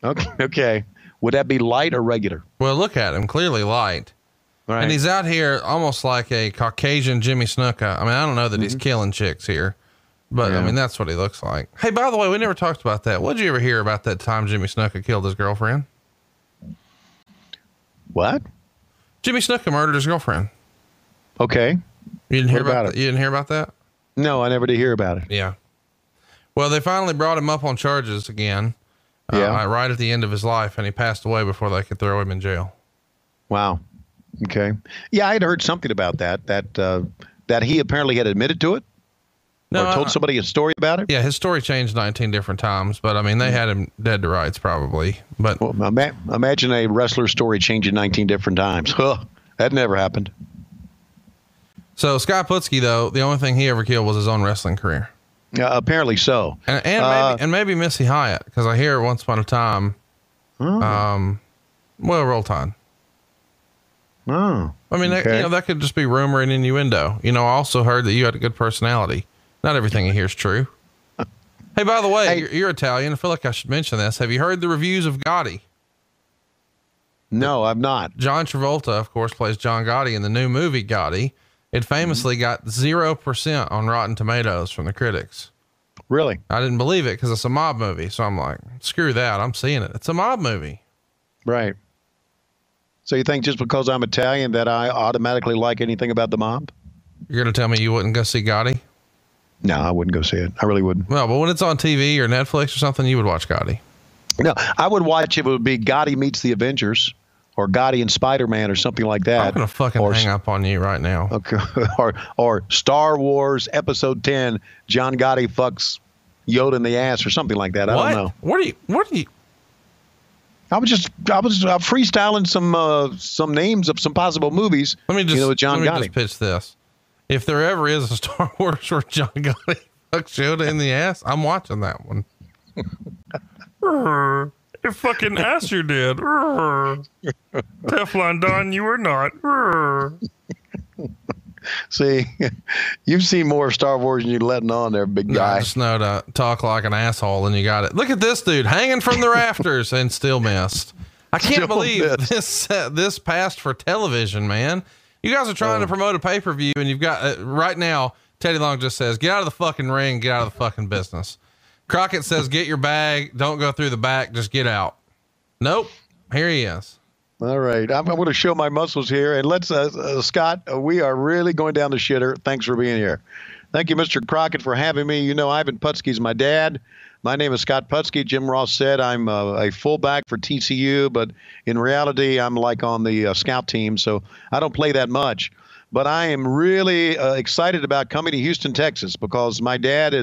Okay. Would that be light or regular? Well, look at him, clearly light. Right. And he's out here almost like a Caucasian Jimmy Snuka. I mean, I don't know that he's killing chicks here, but I mean, that's what he looks like. Hey, by the way, we never talked about that. What did you ever hear about that time Jimmy Snuka killed his girlfriend? What? Jimmy Snuka murdered his girlfriend. Okay. You didn't hear about it? You didn't hear about that? No, I never did hear about it. Yeah. Well, they finally brought him up on charges again. Right at the end of his life, and he passed away before they could throw him in jail. Wow. Okay. Yeah, I had heard something about that he apparently had admitted to it. No, or told somebody a story about it. Yeah, his story changed 19 different times, but I mean, they had him dead to rights probably. But well, imagine a wrestler's story changing 19 different times. Huh, that never happened. So Scott Putski, though, the only thing he ever killed was his own wrestling career. Apparently so. And maybe Missy Hyatt, because I hear once upon a time. Roll Tide. Oh. I mean, okay. that could just be rumor and innuendo. I also heard that you had a good personality. Not everything you hear is true. Hey, by the way, you're Italian. I feel like I should mention this. Have you heard the reviews of Gotti? No, I've not. John Travolta, of course, plays John Gotti in the new movie Gotti. It famously got 0% on Rotten Tomatoes from the critics. Really? I didn't believe it because it's a mob movie. So I'm like, screw that. I'm seeing it. It's a mob movie. Right. So you think just because I'm Italian that I automatically like anything about the mob? You're going to tell me you wouldn't go see Gotti? No, I wouldn't go see it. I really wouldn't. Well, but when it's on TV or Netflix or something, you would watch Gotti. No, I would watch if it would be Gotti meets the Avengers. Or Gotti and Spider-Man or something like that. I'm going to fucking hang up on you right now. Okay. or Star Wars Episode 10, John Gotti fucks Yoda in the ass or something like that. I don't know. What are you? I was freestyling some names of some possible movies. Let me just with John Gotti. Just pitch this. If there ever is a Star Wars where John Gotti Fuck Shota in the ass. I'm watching that one. You fucking ass you did. Teflon Don, you were not. See, you've seen more Star Wars than you're letting on there, big guy. I just know to talk like an asshole and you got it. Look at this dude hanging from the rafters and still missed. I can't believe this passed for television, man. You guys are trying to promote a pay-per-view and you've got right now, Teddy Long just says, get out of the fucking ring, get out of the fucking business. Crockett says, get your bag. Don't go through the back. Just get out. Nope. Here he is. All right. I'm going to show my muscles here. And let's, Scott, we are really going down the shitter. Thanks for being here. Thank you, Mr. Crockett, for having me. You know, Ivan Putski's my dad. My name is Scott Putski. Jim Ross said I'm a fullback for TCU, but in reality, I'm like on the scout team, so I don't play that much. But I am really excited about coming to Houston, Texas, because my dad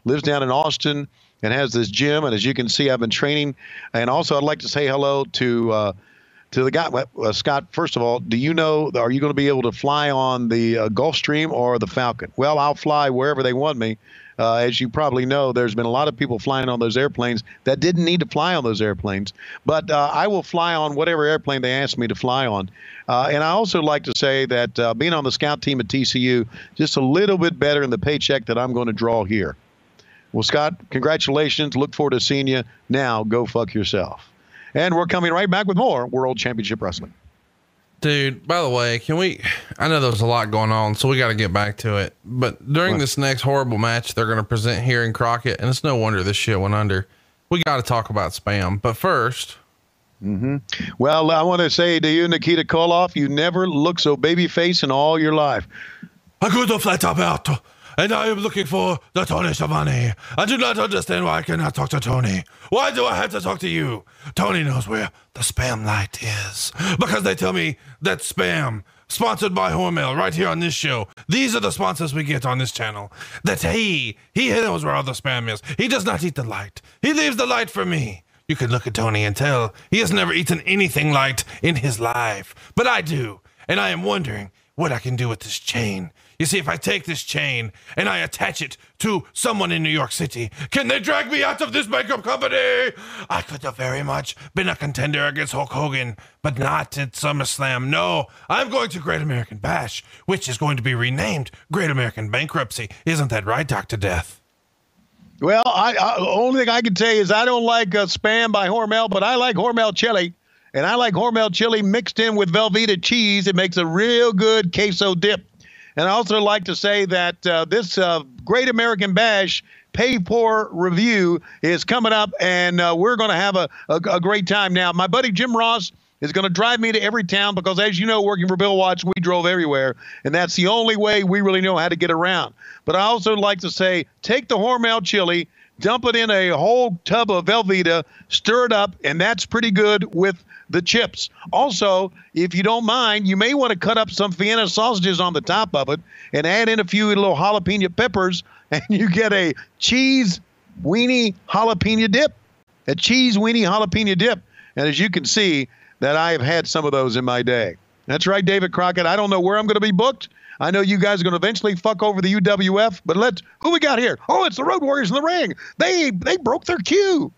lives down in Austin and has this gym. And as you can see, I've been training. And also, I'd like to say hello to the guy, Scott. First of all, do you know, are you going to be able to fly on the Gulfstream or the Falcon? Well, I'll fly wherever they want me. As you probably know, there's been a lot of people flying on those airplanes that didn't need to fly on those airplanes. But I will fly on whatever airplane they ask me to fly on. And I also like to say that being on the scout team at TCU, just a little bit better in the paycheck that I'm going to draw here. Well, Scott, congratulations. Look forward to seeing you. Now, go fuck yourself. And we're coming right back with more World Championship Wrestling. Dude, by the way, I know there's a lot going on, so we got to get back to it. But during this next horrible match they're going to present here in Crockett, and it's no wonder this shit went under, we got to talk about spam. But first. Well, I want to say to you, Nikita Koloff, you never looked so babyface in all your life. I go to Flat Alberto, and I am looking for the Tony Schiavone. I do not understand why I cannot talk to Tony. Why do I have to talk to you? Tony knows where the spam light is. Because they tell me that spam, sponsored by Hormel, right here on this show. These are the sponsors we get on this channel. That he knows where all the spam is. He does not eat the light. He leaves the light for me. You can look at Tony and tell he has never eaten anything light in his life. But I do. And I am wondering what I can do with this chain. You see, if I take this chain and I attach it to someone in New York City, can they drag me out of this makeup company? I could have very much been a contender against Hulk Hogan, but not at SummerSlam. No, I'm going to Great American Bash, which is going to be renamed Great American Bankruptcy. Isn't that right, Dr. Death? Well, only thing I can tell you is I don't like spam by Hormel, but I like Hormel chili. And I like Hormel chili mixed in with Velveeta cheese. It makes a real good queso dip. And I also like to say that this Great American Bash pay-per review is coming up, and we're going to have a great time. Now, my buddy Jim Ross is going to drive me to every town because, as you know, working for Bill Watts, we drove everywhere, and that's the only way we really know how to get around. But I also like to say, take the Hormel chili, dump it in a whole tub of Velveeta, stir it up, and that's pretty good with the chips. Also, if you don't mind, you may want to cut up some Vienna sausages on the top of it and add in a few little jalapeno peppers, and you get a cheese weenie jalapeno dip. A cheese weenie jalapeno dip. And as you can see, that I have had some of those in my day. That's right, David Crockett. I don't know where I'm going to be booked. I know you guys are going to eventually fuck over the UWF, but who we got here? Oh, it's the Road Warriors in the ring. They broke their cue.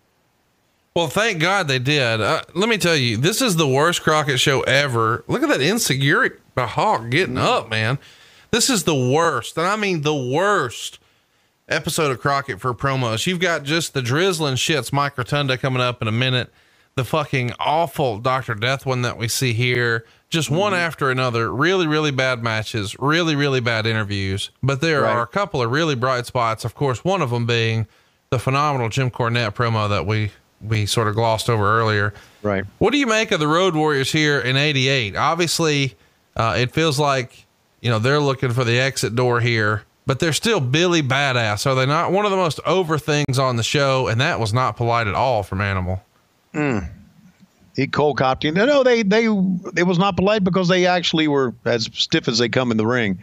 Well, thank God they did. Let me tell you, this is the worst Crockett show ever. Look at that insecurity by Hawk getting up, man. This is the worst. And I mean the worst episode of Crockett for promos. You've got just the drizzling shits, Mike Rotunda coming up in a minute. The fucking awful Dr. Death one that we see here. Just one after another. Really, really bad matches. Really, really bad interviews. But there are a couple of really bright spots. Of course, one of them being the phenomenal Jim Cornette promo that we sort of glossed over earlier. Right. What do you make of the Road Warriors here in 88? Obviously, it feels like, they're looking for the exit door here, but they're still Billy Badass. Are they not one of the most over things on the show? And that was not polite at all from Animal. He cold copped you. No, it was not polite because they actually were as stiff as they come in the ring.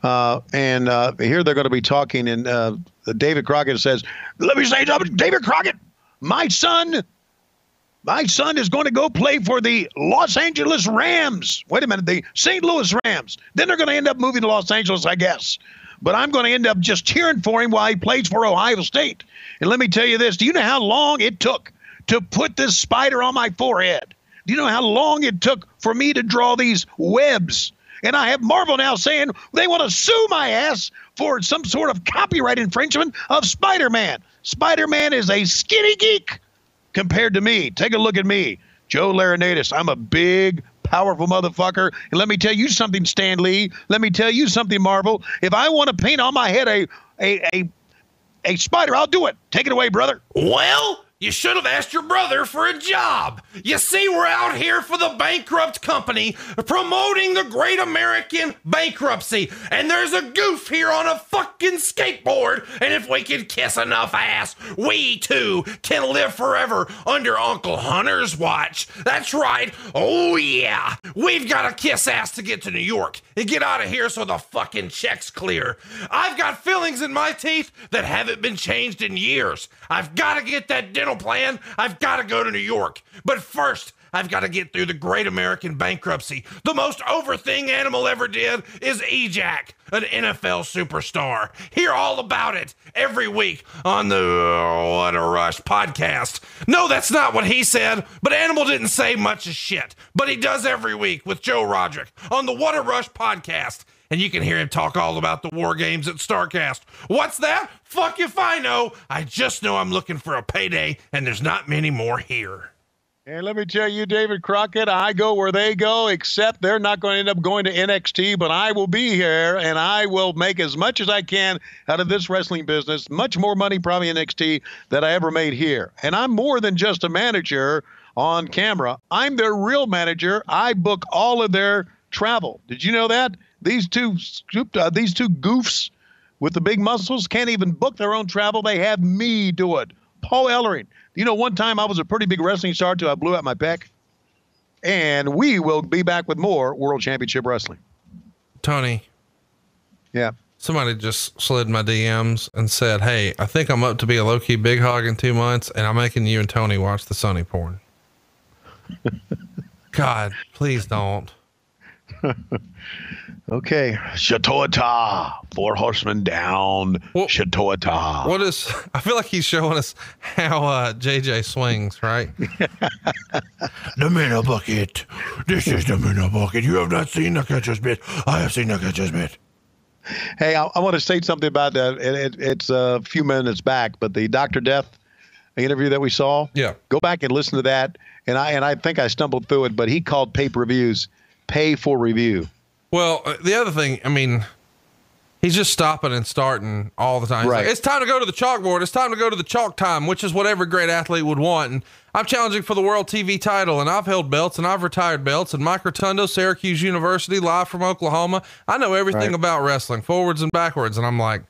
And here they're going to be talking, and David Crockett says, let me say something, David Crockett. My son is going to go play for the Los Angeles Rams. Wait a minute, the St. Louis Rams. Then they're going to end up moving to Los Angeles, I guess. but I'm going to end up just cheering for him while he plays for Ohio State. And let me tell you this. Do you know how long it took to put this spider on my forehead? Do you know how long it took for me to draw these webs? And I have Marvel now saying they want to sue my ass for some sort of copyright infringement of Spider-Man. Spider-Man is a skinny geek compared to me. Take a look at me, Joe Laurinaitis. I'm a big, powerful motherfucker. And let me tell you something, Stan Lee. Let me tell you something, Marvel. If I want to paint on my head a spider, I'll do it. Take it away, brother. Well, you should have asked your brother for a job. You see, we're out here for the bankrupt company promoting the great American bankruptcy. And there's a goof here on a fucking skateboard. And if we can kiss enough ass, we too can live forever under Uncle Hunter's watch. That's right. Oh, yeah. We've got to kiss ass to get to New York and get out of here so the fucking check's clear. I've got fillings in my teeth that haven't been changed in years. I've got to get that dental plan. I've got to go to New York. But first, I've got to get through the great American bankruptcy. The most over thing animal ever did is Ejac, an NFL superstar. Hear all about it every week on the What a Rush podcast. No, that's not what he said, but Animal didn't say much of shit. But he does every week with Joe Roderick on the What a Rush podcast. And you can hear him talk all about the war games at StarCast. What's that? Fuck if I know. I just know I'm looking for a payday, and there's not many more here. And let me tell you, David Crockett, I go where they go, except they're not going to end up going to NXT, but I will be here, and I will make as much as I can out of this wrestling business, much more money probably in NXT than I ever made here. And I'm more than just a manager on camera. I'm their real manager. I book all of their travel. Did you know that? These two goofs with the big muscles can't even book their own travel. They have me do it. Paul Ellering. You know, one time I was a pretty big wrestling star till I blew out my pec. And we will be back with more World Championship Wrestling. Tony. Yeah. Somebody just slid my DMs and said, hey, I think I'm up to be a low-key big hog in 2 months, and I'm making you and Tony watch the Sunny porn. God, please don't. Okay. Shatoata. 4 horsemen down. Shatoata. What is, I feel like he's showing us how JJ swings, right? The Minnow Bucket. This is the Minnow Bucket. You have not seen the catcher's mitt. I have seen the catcher's mitt. Hey, I want to say something about that. It's a few minutes back, but the Dr. Death interview that we saw. Yeah. Go back and listen to that. And I think I stumbled through it, but he called pay-per-views pay for review. Well, the other thing, I mean, he's just stopping and starting all the time. He's right. Like, it's time to go to the chalkboard. It's time to go to the chalk time, which is what every great athlete would want. And I'm challenging for the world TV title, and I've held belts and I've retired belts, and Mike Rotundo, Syracuse University, live from Oklahoma. I know everything about wrestling, forwards and backwards. And I'm like,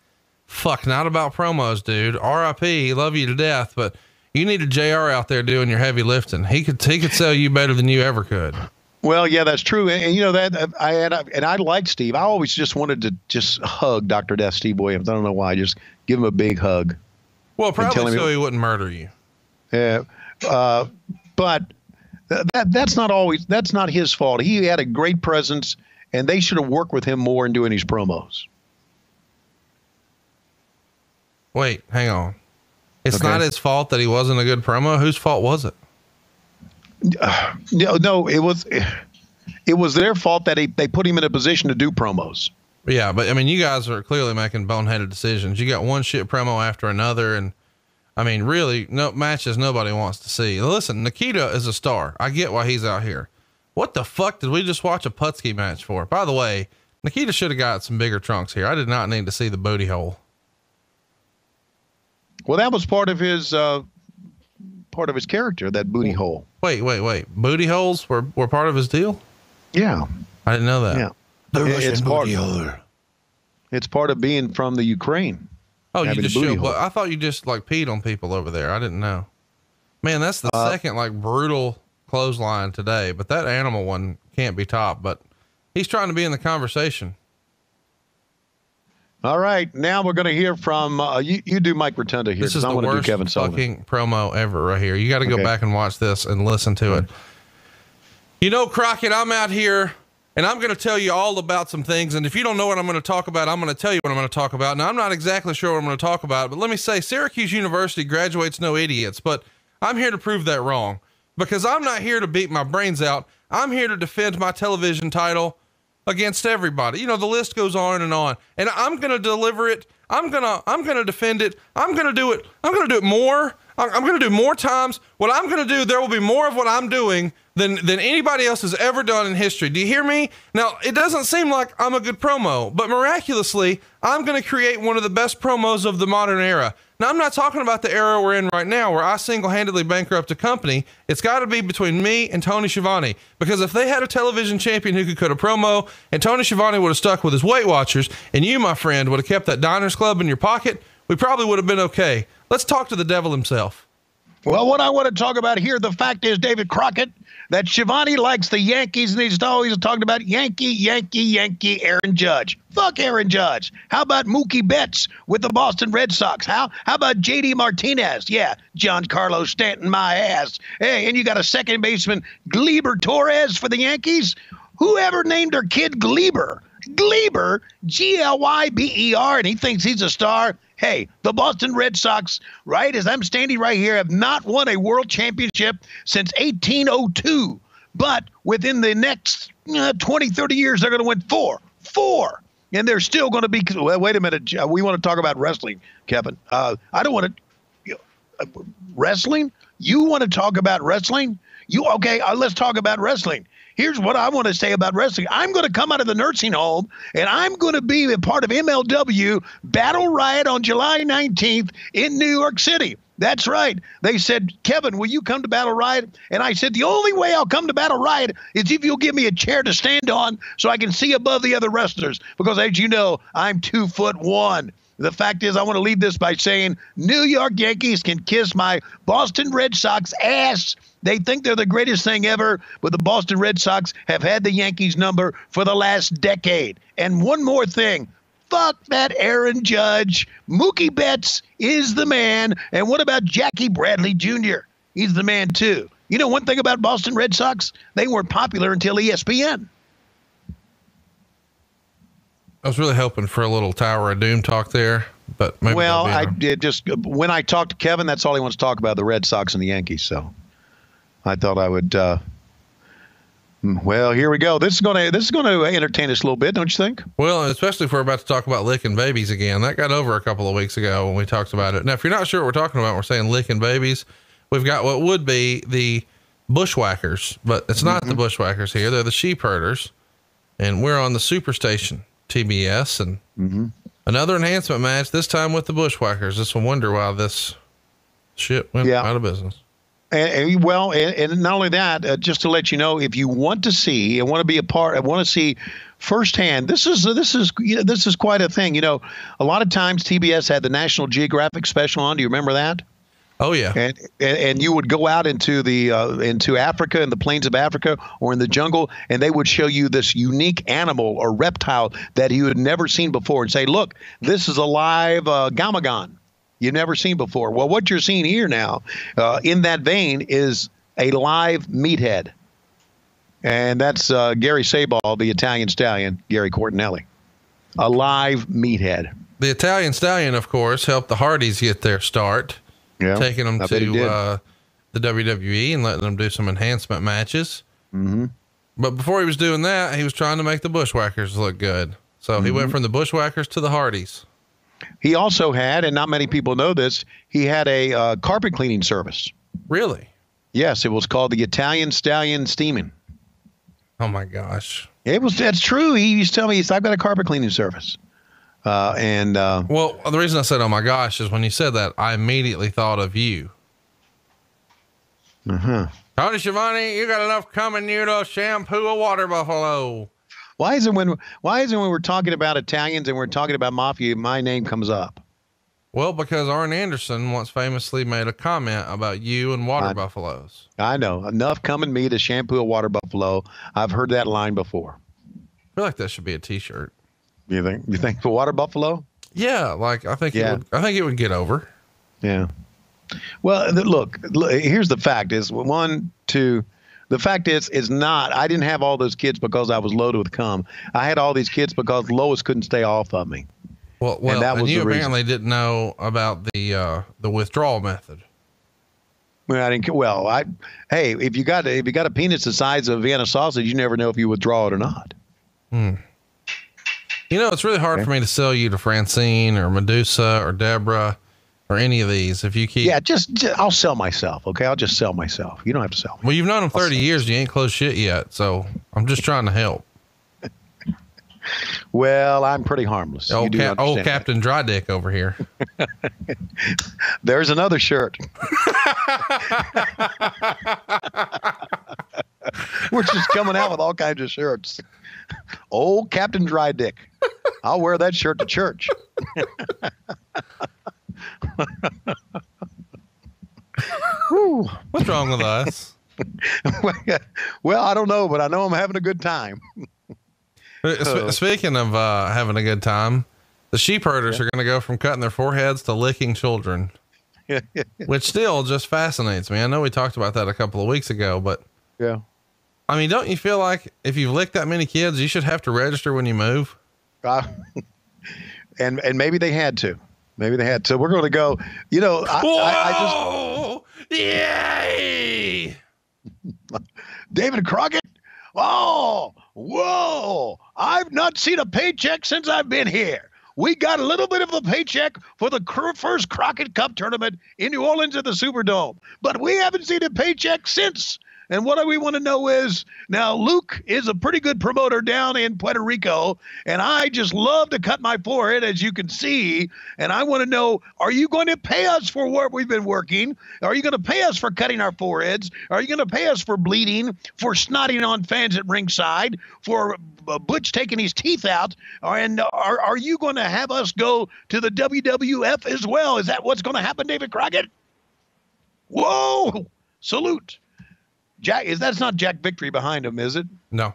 fuck, not about promos, dude. RIP, love you to death, but you need a JR out there doing your heavy lifting. He could sell you better than you ever could. Well, yeah, that's true. And you know that I liked Steve. I always just wanted to just hug Dr. Death, Steve Williams. I don't know why. Just give him a big hug. Well, probably so he wouldn't murder you. Yeah. But that's not his fault. He had a great presence, and they should have worked with him more in doing these promos. Wait, hang on. It's not his fault that he wasn't a good promo. Whose fault was it? No, it was their fault that they put him in a position to do promos. Yeah, but I mean, you guys are clearly making boneheaded decisions. You got one shit promo after another, and I mean, really, no matches nobody wants to see. Listen, Nikita is a star. I get why he's out here. What the fuck did we just watch a Putski match for? By the way, Nikita should have got some bigger trunks here. I did not need to see the booty hole. Well, that was part of his character, that booty hole. Wait. Booty holes were part of his deal? Yeah. I didn't know that. Yeah. The Russian booty hole. It's part of being from the Ukraine. Oh, you just showed, I thought you just like peed on people over there. I didn't know. Man, that's the second like brutal clothesline today, but that animal one can't be topped, but he's trying to be in the conversation. All right. Now we're going to hear from, you do Mike Rotunda here. This is the worst fucking promo ever right here. You got to go back and watch this and listen to it. You know, Crockett, I'm out here and I'm going to tell you all about some things. And if you don't know what I'm going to talk about, I'm going to tell you what I'm going to talk about. Now, I'm not exactly sure what I'm going to talk about, but let me say Syracuse University graduates no idiots, but I'm here to prove that wrong, because I'm not here to beat my brains out. I'm here to defend my television title against everybody. You know, the list goes on, and I'm going to deliver it. I'm going to defend it. I'm going to do it. I'm going to do it more. I'm going to do more times. What I'm going to do, there will be more of what I'm doing than anybody else has ever done in history. Do you hear me? Now, it doesn't seem like I'm a good promo, but miraculously, I'm going to create one of the best promos of the modern era. Now, I'm not talking about the era we're in right now, where I single-handedly bankrupt a company. It's got to be between me and Tony Schiavone, because if they had a television champion who could cut a promo, and Tony Schiavone would have stuck with his Weight Watchers, and you, my friend, would have kept that Diners Club in your pocket, we probably would have been okay. Let's talk to the devil himself. Well, what I want to talk about here, the fact is, David Crockett, that Schiavone likes the Yankees, and he's always talking about Yankee, Aaron Judge. Fuck Aaron Judge. How about Mookie Betts with the Boston Red Sox? How about J.D. Martinez? Yeah, Giancarlo Stanton, my ass. Hey, and you got a second baseman, Gleyber Torres for the Yankees? Whoever named their kid Gleyber? Gleyber, Glyber, and he thinks he's a star. Hey, the Boston Red Sox, right as I'm standing right here, have not won a world championship since 1802. But within the next 20, 30 years, they're going to win four. And they're still going to be, well, wait a minute. We want to talk about wrestling, Kevin. I don't want to, wrestling? You want to talk about wrestling? Okay, let's talk about wrestling. Here's what I want to say about wrestling. I'm going to come out of the nursing home, and I'm going to be a part of MLW Battle Riot on July 19th in New York City. That's right. They said, Kevin, will you come to Battle Riot? And I said, the only way I'll come to Battle Riot is if you'll give me a chair to stand on so I can see above the other wrestlers. Because as you know, I'm 2'1". The fact is, I want to leave this by saying New York Yankees can kiss my Boston Red Sox ass. They think they're the greatest thing ever, but the Boston Red Sox have had the Yankees number for the last decade. And one more thing. Fuck that Aaron Judge. Mookie Betts is the man. And what about Jackie Bradley Jr.? He's the man, too. You know one thing about Boston Red Sox? They weren't popular until ESPN. I was really hoping for a little Tower of Doom talk there, but maybe. Well, I did just when I talked to Kevin, that's all he wants to talk about, the Red Sox and the Yankees. So I thought I would. Well, here we go. This is going to entertain us a little bit, don't you think? Well, especially if we're about to talk about licking babies again. That got over a couple of weeks ago when we talked about it. Now, if you're not sure what we're talking about, we're saying licking babies. We've got what would be the bushwhackers, but it's not the bushwhackers here. They're the sheep herders, and we're on the Superstation TBS, and another enhancement match, this time with the bushwhackers. This will wonder why this shit went out of business. And not only that, just to let you know, if you want to see and want to be a part, I want to see firsthand. This is quite a thing. You know, a lot of times TBS had the National Geographic special on. Do you remember that? Oh yeah. And you would go out into the into Africa, in the plains of Africa, or in the jungle, and they would show you this unique animal or reptile that you had never seen before, and say, "Look, this is a live gamagon you've never seen before." Well, what you're seeing here now, in that vein, is a live meathead, and that's Gary Sabal, the Italian stallion, Gary Cortinelli, a live meathead. The Italian stallion, of course, helped the Hardys get their start. Yeah, taking them to the WWE and letting them do some enhancement matches. But before he was doing that, he was trying to make the bushwhackers look good. So he went from the bushwhackers to the Hardys. He also had, and not many people know this, he had a carpet cleaning service. Really? Yes, it was called the Italian Stallion Steaming. Oh my gosh. That's true. He used to tell me, I've got a carpet cleaning service. Well, the reason I said, oh my gosh, is when you said that, I immediately thought of you. Tony Schiavone, you got enough coming you to shampoo a water buffalo. Why is it when we're talking about Italians and we're talking about mafia, my name comes up? Well, because Arn Anderson once famously made a comment about you and water buffaloes. I know. Enough coming me to shampoo a water buffalo. I've heard that line before. I feel like that should be a t-shirt. You think the water buffalo? Yeah. I think it would get over. Yeah. Well, look, here's the fact is 1, 2, The fact is not. I didn't have all those kids because I was loaded with cum. I had all these kids because Lois couldn't stay off of me. Well, and you apparently didn't know about the withdrawal method. Well, I didn't. Well, hey, if you got a penis the size of Vienna sausage, you never know if you withdraw it or not. You know, it's really hard for me to sell you to Francine or Medusa or Deborah or any of these. If you keep, yeah, just I'll sell myself. Okay, I'll just sell myself. You don't have to sell me. Well, you've known them 30 years. You ain't closed shit yet, so I'm just trying to help. Well, I'm pretty harmless. Old Captain Dry Dick over here. There's another shirt. We're just coming out with all kinds of shirts. Old Captain Dry Dick. I'll wear that shirt to church. What's wrong with us? Well, I don't know, but I know I'm having a good time. Speaking of having a good time, the sheep herders are going to go from cutting their foreheads to licking children, which still just fascinates me. I know we talked about that a couple of weeks ago, but yeah. I mean, don't you feel like if you've licked that many kids, you should have to register when you move? And maybe they had to. So we're going to go, I just. Yay! David Crockett. Oh, whoa. I've not seen a paycheck since I've been here. We got a little bit of a paycheck for the first Crockett Cup tournament in New Orleans at the Superdome, but we haven't seen a paycheck since. And what we want to know is, now Luke is a pretty good promoter down in Puerto Rico, and I just love to cut my forehead, as you can see. And I want to know, are you going to pay us for what we've been working? Are you going to pay us for cutting our foreheads? Are you going to pay us for bleeding, for snotting on fans at ringside, for Butch taking his teeth out? And are you going to have us go to the WWF as well? Is that what's going to happen, David Crockett? Whoa! Salute. Jack, that's not Jack Victory behind him, is it? No.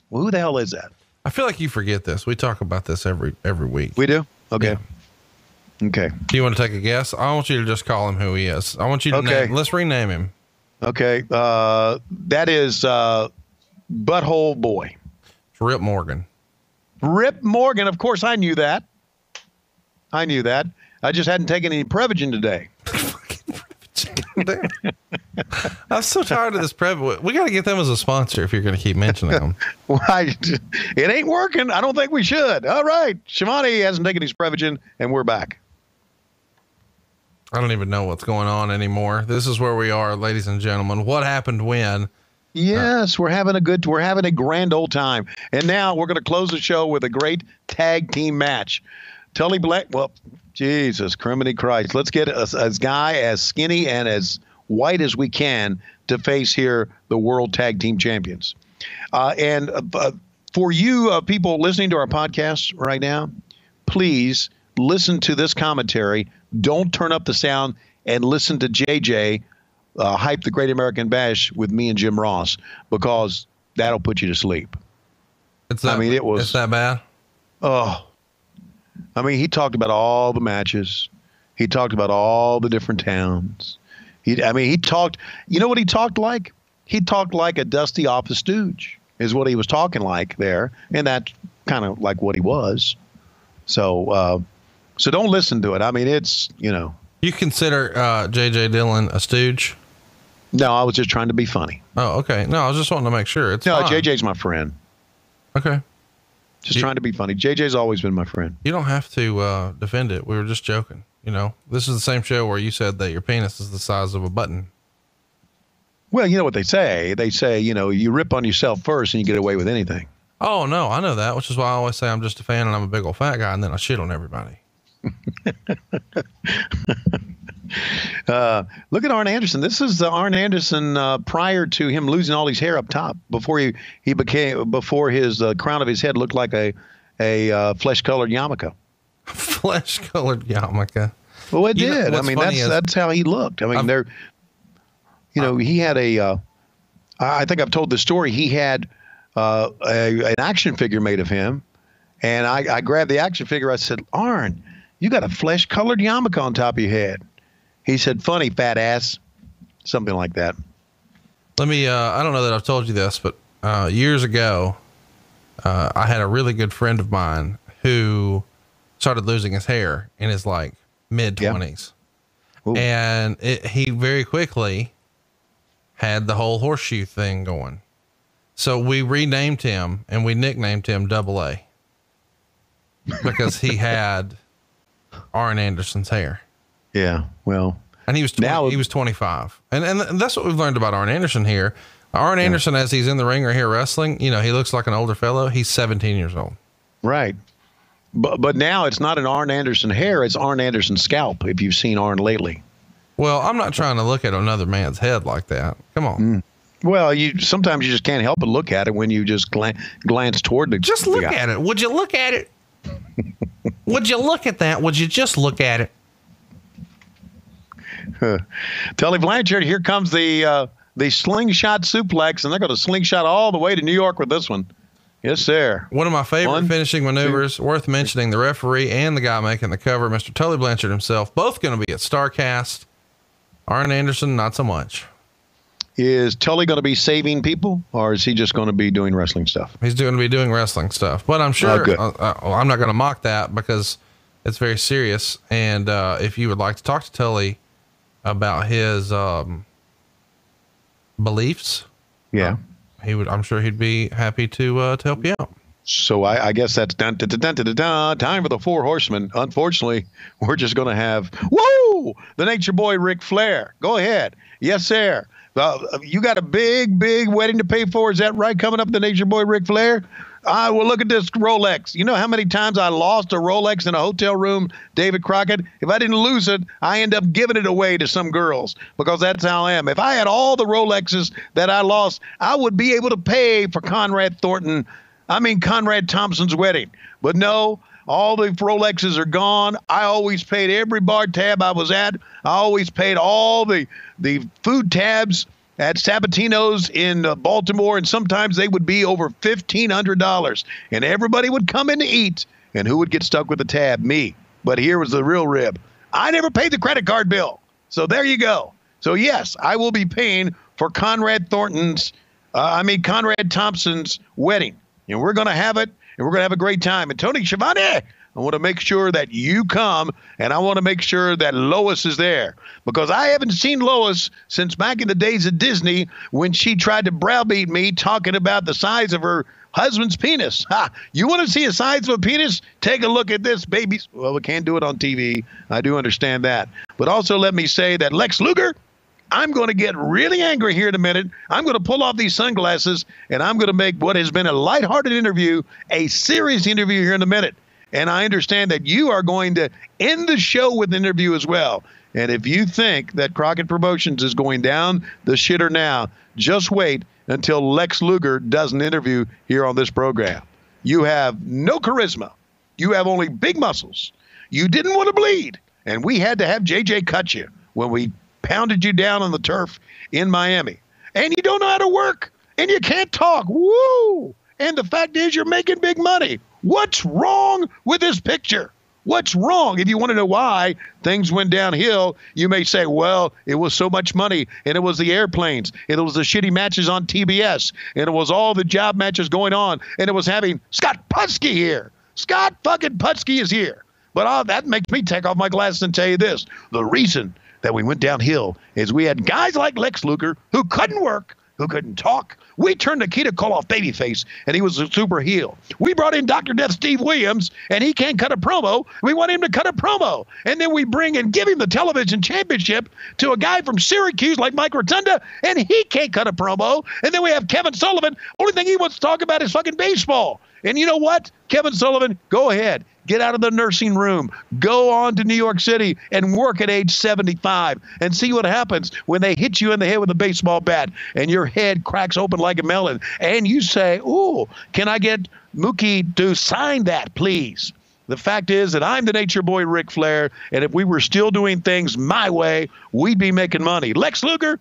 Well, who the hell is that? I feel like you forget this. We talk about this every week. We do? Okay. Yeah. Okay. Do you want to take a guess? I want you to just call him who he is. I want you to name. Let's rename him. Okay. That is Butthole Boy. It's Rip Morgan. Rip Morgan. Of course, I knew that. I just hadn't taken any Prevagen today. I'm so tired of this Prevagen. We got to get them as a sponsor if you're going to keep mentioning them. It ain't working. I don't think we should. All right. Schiavone hasn't taken his Prevagen, and we're back. I don't even know what's going on anymore. This is where we are, ladies and gentlemen. What happened when? Yes, we're having a grand old time. And now we're going to close the show with a great tag team match. Tully Black, well, Jesus, criminy Christ. Let's get a guy as skinny and as white as we can to face here the World Tag Team Champions. And for you people listening to our podcast right now, please listen to this commentary. Don't turn up the sound and listen to JJ hype the Great American Bash with me and Jim Ross, because that'll put you to sleep. It's that bad? Oh. I mean, he talked about all the matches. He talked about all the different towns. He talked, you know what he talked like? He talked like a dusty office stooge is what he was talking like there. And that's kind of like what he was. So don't listen to it. I mean, it's, You consider J.J. Dillon a stooge? No, I was just trying to be funny. Oh, okay. No, I was just wanting to make sure. It's fine. JJ's my friend. Okay. Just trying to be funny. JJ's always been my friend. You don't have to defend it. We were just joking. This is the same show where you said that your penis is the size of a button. Well, you know what they say? They say, you rip on yourself first and you get away with anything. Oh, no, I know that, which is why I always say I'm just a fan and I'm a big old fat guy, and then I shit on everybody. Look at Arn Anderson. This is Arn Anderson prior to him losing all his hair up top, before before his crown of his head looked like a flesh-colored yarmulke. Flesh-colored yarmulke. Well, it did. I mean, that's how he looked. I mean, he had I think I've told the story. He had an action figure made of him, and I grabbed the action figure. I said, Arn, you got a flesh-colored yarmulke on top of your head. He said, funny, fat ass. Something like that. Let me, I don't know that I've told you this, but years ago, I had a really good friend of mine who started losing his hair in his like mid 20s. Yeah. And he very quickly had the whole horseshoe thing going. So we renamed him and we nicknamed him Double A because he had Arn Anderson's hair. Yeah. Well, and he was, he was 25. And that's what we've learned about Arn Anderson here. Arn Anderson, as he's in the ring or here wrestling, you know, he looks like an older fellow. He's 17 years old. Right. But now it's not an Arn Anderson hair. It's Arn Anderson scalp. If you've seen Arn lately. Well, I'm not trying to look at another man's head like that. Come on. Well, sometimes you just can't help but look at it when you just glance toward the. Just look at it. Would you look at it? Would you look at that? Would you just look at it? Tully Blanchard, here comes the slingshot suplex, and they're going to slingshot all the way to New York with this one. Yes, sir. One of my favorite finishing maneuvers, worth mentioning, the referee and the guy making the cover, Mr. Tully Blanchard himself, both going to be at StarCast. Arn Anderson, not so much. Is Tully going to be saving people, or is he just going to be doing wrestling stuff? He's going to be doing wrestling stuff, but I'm sure I'm not going to mock that because it's very serious. And if you would like to talk to Tully about his beliefs, I'm sure he'd be happy to help you out. So I guess that's time for the Four Horsemen. Unfortunately, we're just going to have the Nature Boy Ric Flair. Go ahead. Yes, sir. You got a big wedding to pay for. Is that right? Coming up, the Nature Boy Ric Flair. Well, look at this Rolex. You know how many times I lost a Rolex in a hotel room, David Crockett? If I didn't lose it, I end up giving it away to some girls because that's how I am. If I had all the Rolexes that I lost, I would be able to pay for Conrad Thompson's wedding. But no, all the Rolexes are gone. I always paid every bar tab I was at. I always paid all the food tabs at Sabatino's in Baltimore, and sometimes they would be over $1,500, and everybody would come in to eat, and who would get stuck with the tab? Me. But here was the real rib. I never paid the credit card bill. So there you go. So yes, I will be paying for Conrad Thompson's wedding, and we're going to have it, and we're going to have a great time. And Tony Schiavone, I want to make sure that you come, and I want to make sure that Lois is there, because I haven't seen Lois since back in the days of Disney when she tried to browbeat me talking about the size of her husband's penis. You want to see a size of a penis? Take a look at this, baby. Well, we can't do it on TV. I do understand that. But also let me say that Lex Luger, I'm going to get really angry here in a minute. I'm going to pull off these sunglasses, and I'm going to make what has been a lighthearted interview a serious interview here in a minute. And I understand that you are going to end the show with an interview as well. And if you think that Crockett Promotions is going down the shitter now, just wait until Lex Luger does an interview here on this program. You have no charisma. You have only big muscles. You didn't want to bleed. And we had to have JJ cut you when we pounded you down on the turf in Miami. And you don't know how to work. And you can't talk. Woo! And the fact is you're making big money. What's wrong with this picture? What's wrong? If you want to know why things went downhill, you may say, well, it was so much money, and it was the airplanes, and it was the shitty matches on TBS, and it was all the job matches going on, and it was having Scott Putski here. Scott fucking Putski is here. But that makes me take off my glasses and tell you this. The reason that we went downhill is we had guys like Lex Luger who couldn't work, who couldn't talk. We turned Nikita Koloff babyface, and he was a super heel. We brought in Dr. Death Steve Williams, and he can't cut a promo. We want him to cut a promo. And then we bring and give him the television championship to a guy from Syracuse like Mike Rotunda, and he can't cut a promo. And then we have Kevin Sullivan. Only thing he wants to talk about is fucking baseball. And you know what? Kevin Sullivan, go ahead. Get out of the nursing room. Go on to New York City and work at age 75 and see what happens when they hit you in the head with a baseball bat and your head cracks open like a melon. And you say, ooh, can I get Mookie to sign that, please? The fact is that I'm the Nature Boy Ric Flair, and if we were still doing things my way, we'd be making money. Lex Luger,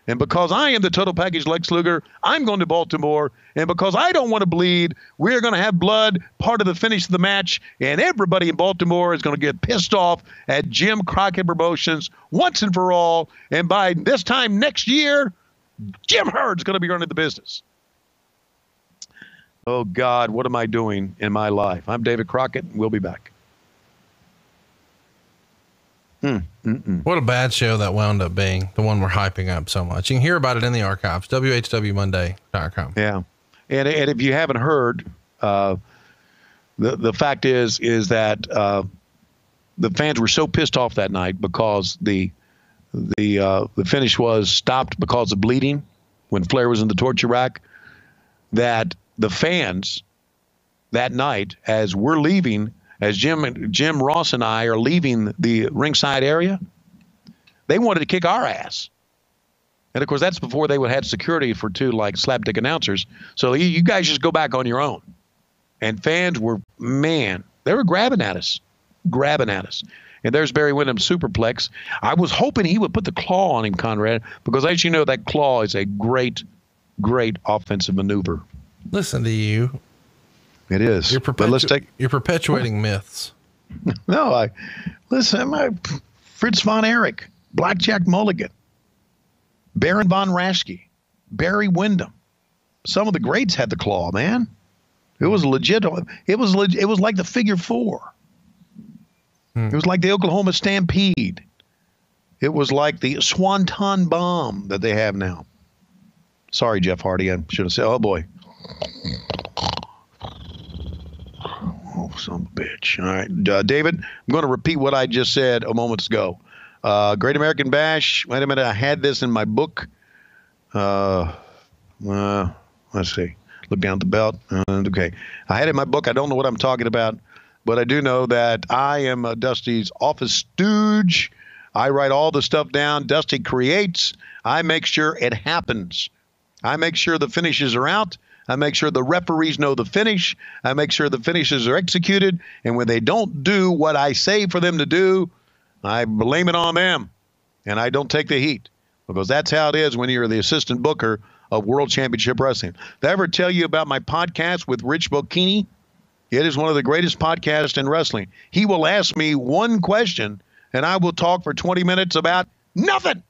And because I am the total package Lex Luger, I'm going to Baltimore. And because I don't want to bleed, we're going to have blood part of the finish of the match. And everybody in Baltimore is going to get pissed off at Jim Crockett Promotions once and for all. And by this time next year, Jim Herd's going to be running the business. Oh, God, what am I doing in my life? I'm David Crockett. We'll be back. What a bad show that wound up being, the one we're hyping up so much. You can hear about it in the archives, whwmonday.com. Yeah. And if you haven't heard, the fact is that the fans were so pissed off that night because the finish was stopped because of bleeding when Flair was in the torture rack, that the fans that night, as we're leaving, as Jim Ross and I are leaving the ringside area, they wanted to kick our ass. And, of course, that's before they would have had security for two, like, slapdick announcers. So you guys just go back on your own. And fans were, man, they were grabbing at us. And there's Barry Windham's superplex. I was hoping he would put the claw on him, Conrad, because, as you know, that claw is a great, great offensive maneuver. Listen to you. It is. You're perpetuating myths. No, I'm Fritz von Erich, Blackjack Mulligan, Baron von Raschke, Barry Windham. Some of the greats had the claw, man. It was legit. It was like the figure four. It was like the Oklahoma Stampede. It was like the Swanton Bomb that they have now. Sorry, Jeff Hardy. I should have said, oh, boy. Oh, son of a bitch. All right. David, I'm going to repeat what I just said a moment ago. Great American Bash. Wait a minute. I had this in my book. Let's see. Look down at the belt. Okay. I had it in my book. I don't know what I'm talking about, but I do know that I am Dusty's office stooge. I write all the stuff down. Dusty creates. I make sure it happens. I make sure the finishes are out. I make sure the referees know the finish. I make sure the finishes are executed. And when they don't do what I say for them to do, I blame it on them. And I don't take the heat, because that's how it is when you're the assistant booker of World Championship Wrestling. Did I ever tell you about my podcast with Rich Bocchini? It is one of the greatest podcasts in wrestling. He will ask me one question, and I will talk for 20 minutes about nothing.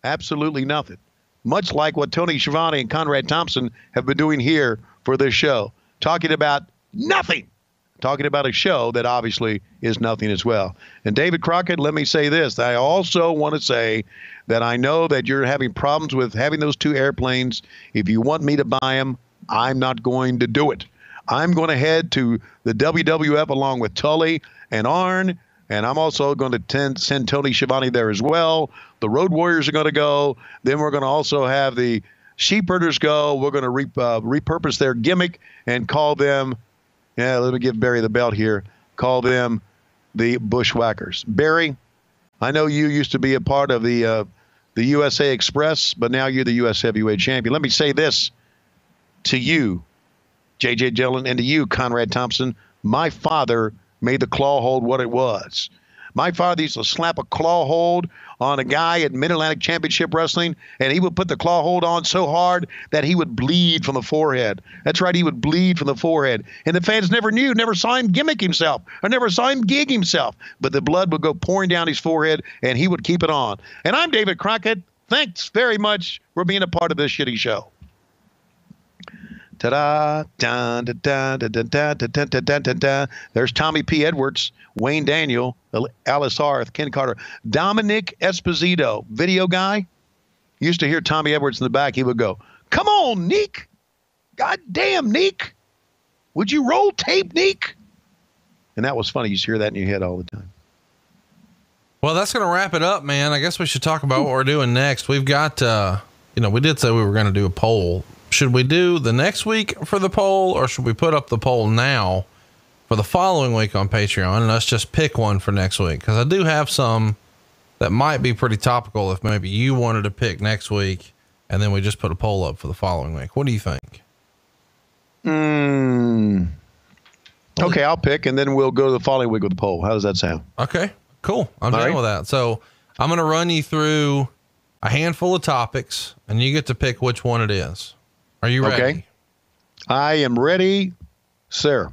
Absolutely nothing. Much like what Tony Schiavone and Conrad Thompson have been doing here for this show, talking about nothing, talking about a show that obviously is nothing as well. And David Crockett, let me say this. I also want to say that I know that you're having problems with having those two airplanes. If you want me to buy them, I'm not going to do it. I'm going to head to the WWF along with Tully and Arn. And I'm also going to send Tony Schiavone there as well. The Road Warriors are going to go. Then we're going to also have the Sheepherders go. We're going to repurpose their gimmick and call them, let me give Barry the belt here, call them the Bushwhackers. Barry, I know you used to be a part of the USA Express, but now you're the U.S. Heavyweight Champion. Let me say this to you, J.J. Dillon, and to you, Conrad Thompson. My father made the claw hold what it was. My father used to slap a claw hold on a guy at Mid-Atlantic Championship Wrestling, and he would put the claw hold on so hard that he would bleed from the forehead. That's right, he would bleed from the forehead. And the fans never saw him gimmick himself, or never saw him gig himself. But the blood would go pouring down his forehead, and he would keep it on. And I'm David Crockett. Thanks very much for being a part of this shitty show. Ta-da, dun, dun, dun, dun, dun, dun, dun, dun, dun, dun, dun. There's Tommy P. Edwards, Wayne Daniel, Alice Arth, Ken Carter, Dominic Esposito, video guy. Used to hear Tommy Edwards in the back. He would go, "Come on, Neek. God damn, Neek. Would you roll tape, Neek?" And that was funny. You used to hear that in your head all the time. Well, that's going to wrap it up, man. I guess we should talk about what we're doing next. We've got, we did say we were going to do a poll. Should we do the next week for the poll, or should we put up the poll now for the following week on Patreon, and let's just pick one for next week? Because I do have some that might be pretty topical if maybe you wanted to pick next week, and then we just put a poll up for the following week. What do you think? Okay, I'll pick, and then we'll go to the following week with the poll. How does that sound? Okay, cool. I'm down with that. So I'm going to run you through a handful of topics, and you get to pick which one it is. Are you ready? Okay. I am ready, sir.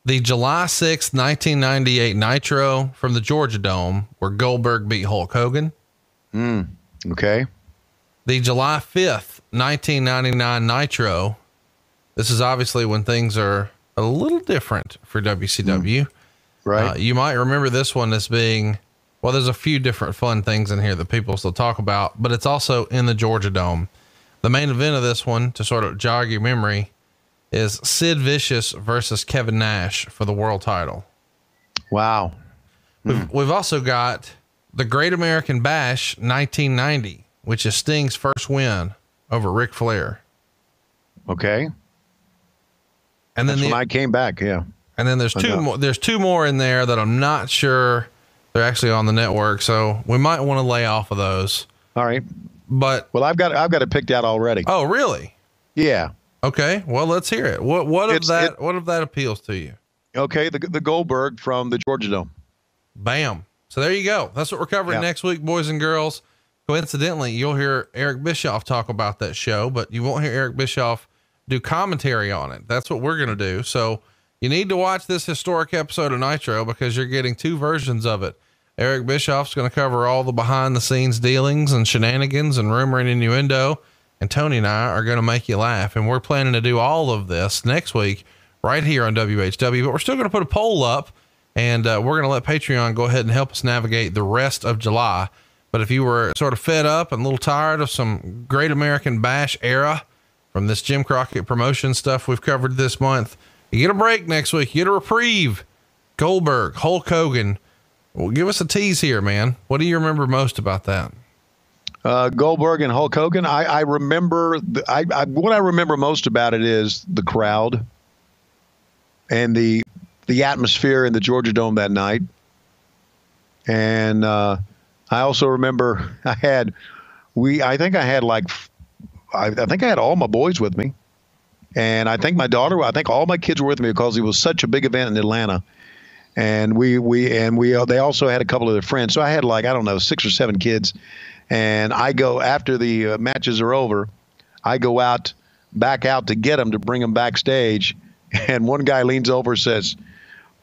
The July 6th, 1998 Nitro from the Georgia Dome, where Goldberg beat Hulk Hogan. Okay. The July 5th, 1999 Nitro. This is obviously when things are a little different for WCW. Right. You might remember this one as being, well, there's a few different fun things in here that people still talk about, but it's also in the Georgia Dome. The main event of this one, to sort of jog your memory, is Sid Vicious versus Kevin Nash for the world title. Wow. We've also got the Great American Bash 1990, which is Sting's first win over Ric Flair. Okay. And then when I came back. Yeah. And then there's two more in there that I'm not sure they're actually on the network. So we might want to lay off of those. All right. But well, I've got it picked out already. Oh, really? Yeah. Okay. Well, let's hear it. What of that appeals to you? Okay. The Goldberg from the Georgia Dome. Bam. So there you go. That's what we're covering next week, boys and girls. Coincidentally, you'll hear Eric Bischoff talk about that show, but you won't hear Eric Bischoff do commentary on it. That's what we're going to do. So you need to watch this historic episode of Nitro because you're getting two versions of it. Eric Bischoff's going to cover all the behind the scenes dealings and shenanigans and rumor and innuendo. And Tony and I are going to make you laugh. And we're planning to do all of this next week right here on WHW, but we're still going to put a poll up and we're going to let Patreon go ahead and help us navigate the rest of July. But if you were sort of fed up and a little tired of some Great American Bash era from this Jim Crockett promotion stuff we've covered this month, you get a break next week. You get a reprieve. Goldberg, Hulk Hogan. Well, give us a tease here, man. What do you remember most about that? Goldberg and Hulk Hogan. I remember what I remember most about it is the crowd and the atmosphere in the Georgia Dome that night. And I also remember I think I had all my boys with me. And I think all my kids were with me because it was such a big event in Atlanta. And they also had a couple of their friends. So I had 6 or 7 kids. And I go after the matches are over, I go back out to get them, to bring them backstage. And one guy leans over and says,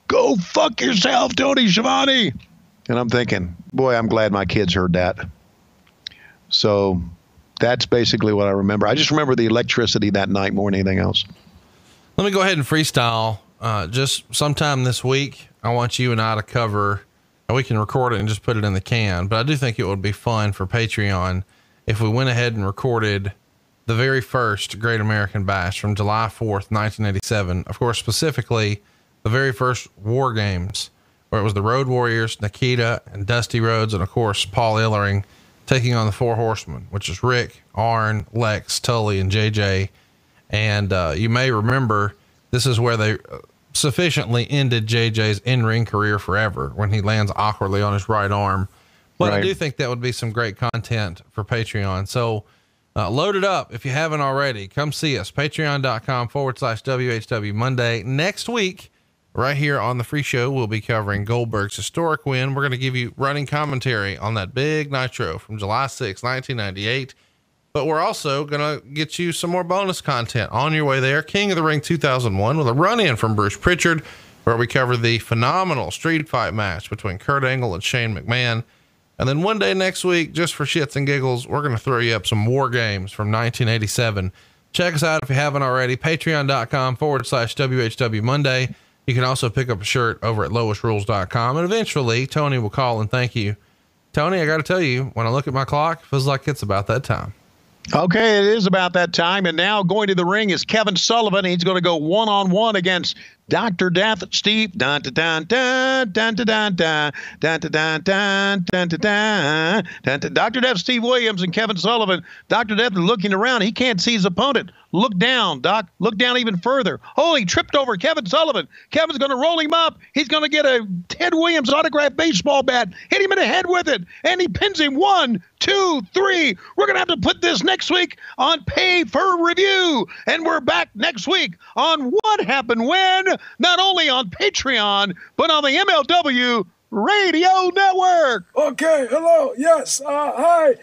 "Go fuck yourself, Tony Schiavone." And I'm thinking, boy, I'm glad my kids heard that. So that's basically what I remember. I just remember the electricity that night more than anything else. Let me go ahead and freestyle. Just sometime this week, I want you and I to cover, and we can record it and just put it in the can, but I do think it would be fun for Patreon if we went ahead and recorded the very first Great American Bash from July 4th, 1987. Of course, specifically the very first War Games, where it was the Road Warriors, Nikita and Dusty Rhodes, and of course, Paul Ellering taking on the Four Horsemen, which is Rick, Arn, Lex, Tully, and JJ. And you may remember this is where they sufficiently ended JJ's in-ring career forever when he lands awkwardly on his right arm. But right. I do think that would be some great content for Patreon. So load it up. If you haven't already, come see us. Patreon.com/WHW Monday. Next week, right here on the free show, we'll be covering Goldberg's historic win. We're going to give you running commentary on that big Nitro from July 6, 1998. But we're also going to get you some more bonus content on your way there. King of the Ring 2001 with a run-in from Bruce Pritchard, where we cover the phenomenal street fight match between Kurt Angle and Shane McMahon. And then one day next week, just for shits and giggles, we're going to throw you up some War Games from 1987. Check us out if you haven't already. Patreon.com/WHW Monday. You can also pick up a shirt over at lowestrules.com. And eventually Tony will call and thank you. Tony, I got to tell you, when I look at my clock, it feels like it's about that time. Okay, it is about that time. And now going to the ring is Kevin Sullivan. He's going to go one-on-one against Dr. Death, Steve. Dun, dun, dun, dun, dun, dun, dun, dun, dun, dun, dun, dun, dun, dun. Dr. Death, Steve Williams, and Kevin Sullivan. Dr. Death is looking around. He can't see his opponent. Look down, Doc. Look down even further. Oh, he tripped over Kevin Sullivan. Kevin's going to roll him up. He's going to get a Ted Williams autographed baseball bat, hit him in the head with it, and he pins him. 1, 2, 3. We're going to have to put this next week on Pay for Review. And we're back next week on What Happened When, not only on Patreon, but on the MLW Radio Network. Okay, hello, yes, hi.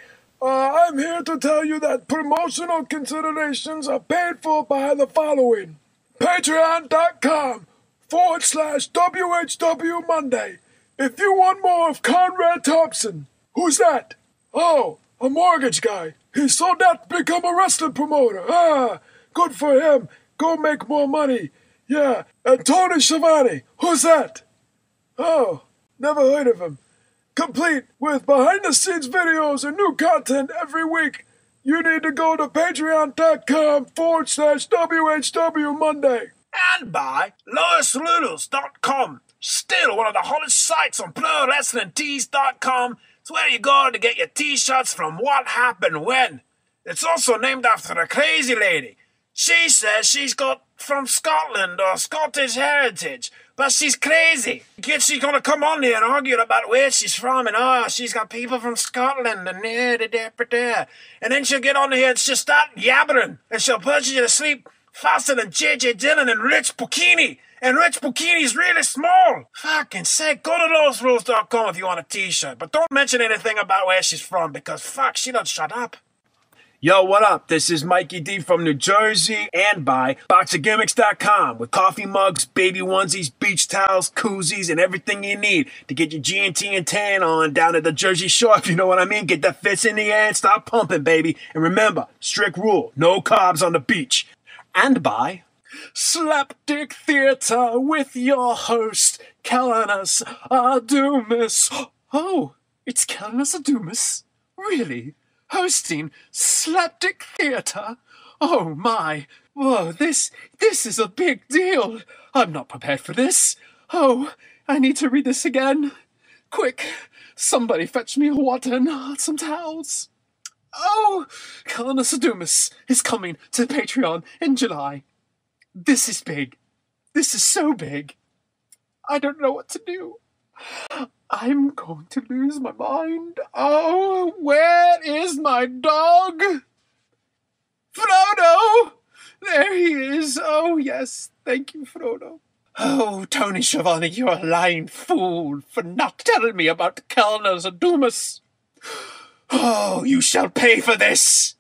I'm here to tell you that promotional considerations are paid for by the following. Patreon.com/WHW Monday. If you want more of Conrad Thompson. Who's that? Oh, a mortgage guy. He sold out to become a wrestling promoter. Ah, good for him. Go make more money. Yeah, and Tony Schiavone. Who's that? Oh, never heard of him. Complete with behind-the-scenes videos and new content every week. You need to go to patreon.com/WHW Monday. And by LoisLoodles.com. Still one of the hottest sites on ProWrestlingTees.com. It's where you go to get your t-shirts from What Happened When. It's also named after a crazy lady. She says she's got from Scotland or Scottish heritage, but she's crazy. She's gonna come on here and argue about where she's from, and she's got people from Scotland, and and then she'll get on here and she'll start yabbering, and she'll put you to sleep faster than J.J. Dillon and Rich Bukini. And Rich Bukini's really small. Fucking sake, go to LoisRules.com if you want a t-shirt, but don't mention anything about where she's from, because fuck, she don't shut up. Yo, what up? This is Mikey D from New Jersey, and by BoxerGimmicks.com with coffee mugs, baby onesies, beach towels, koozies, and everything you need to get your G&T and tan on down at the Jersey Shore, if you know what I mean. Get the fists in the air and start pumping, baby. And remember, strict rule, no carbs on the beach. And by Slapdick Theater with your host, Kellenus Adumas. Oh, it's Kellenus Adumas? Really? Hosting Slapdick Theater? Oh my. Whoa, this is a big deal. I'm not prepared for this. Oh, I need to read this again. Quick, somebody fetch me water and some towels. Oh, Kellenus Adumas is coming to Patreon in July. This is big. This is so big. I don't know what to do. I'm going to lose my mind. Oh, where is my dog? Frodo! There he is. Oh, yes. Thank you, Frodo. Oh, Tony Schiavone, you're a lying fool for not telling me about Kellenus Adumas. Oh, you shall pay for this.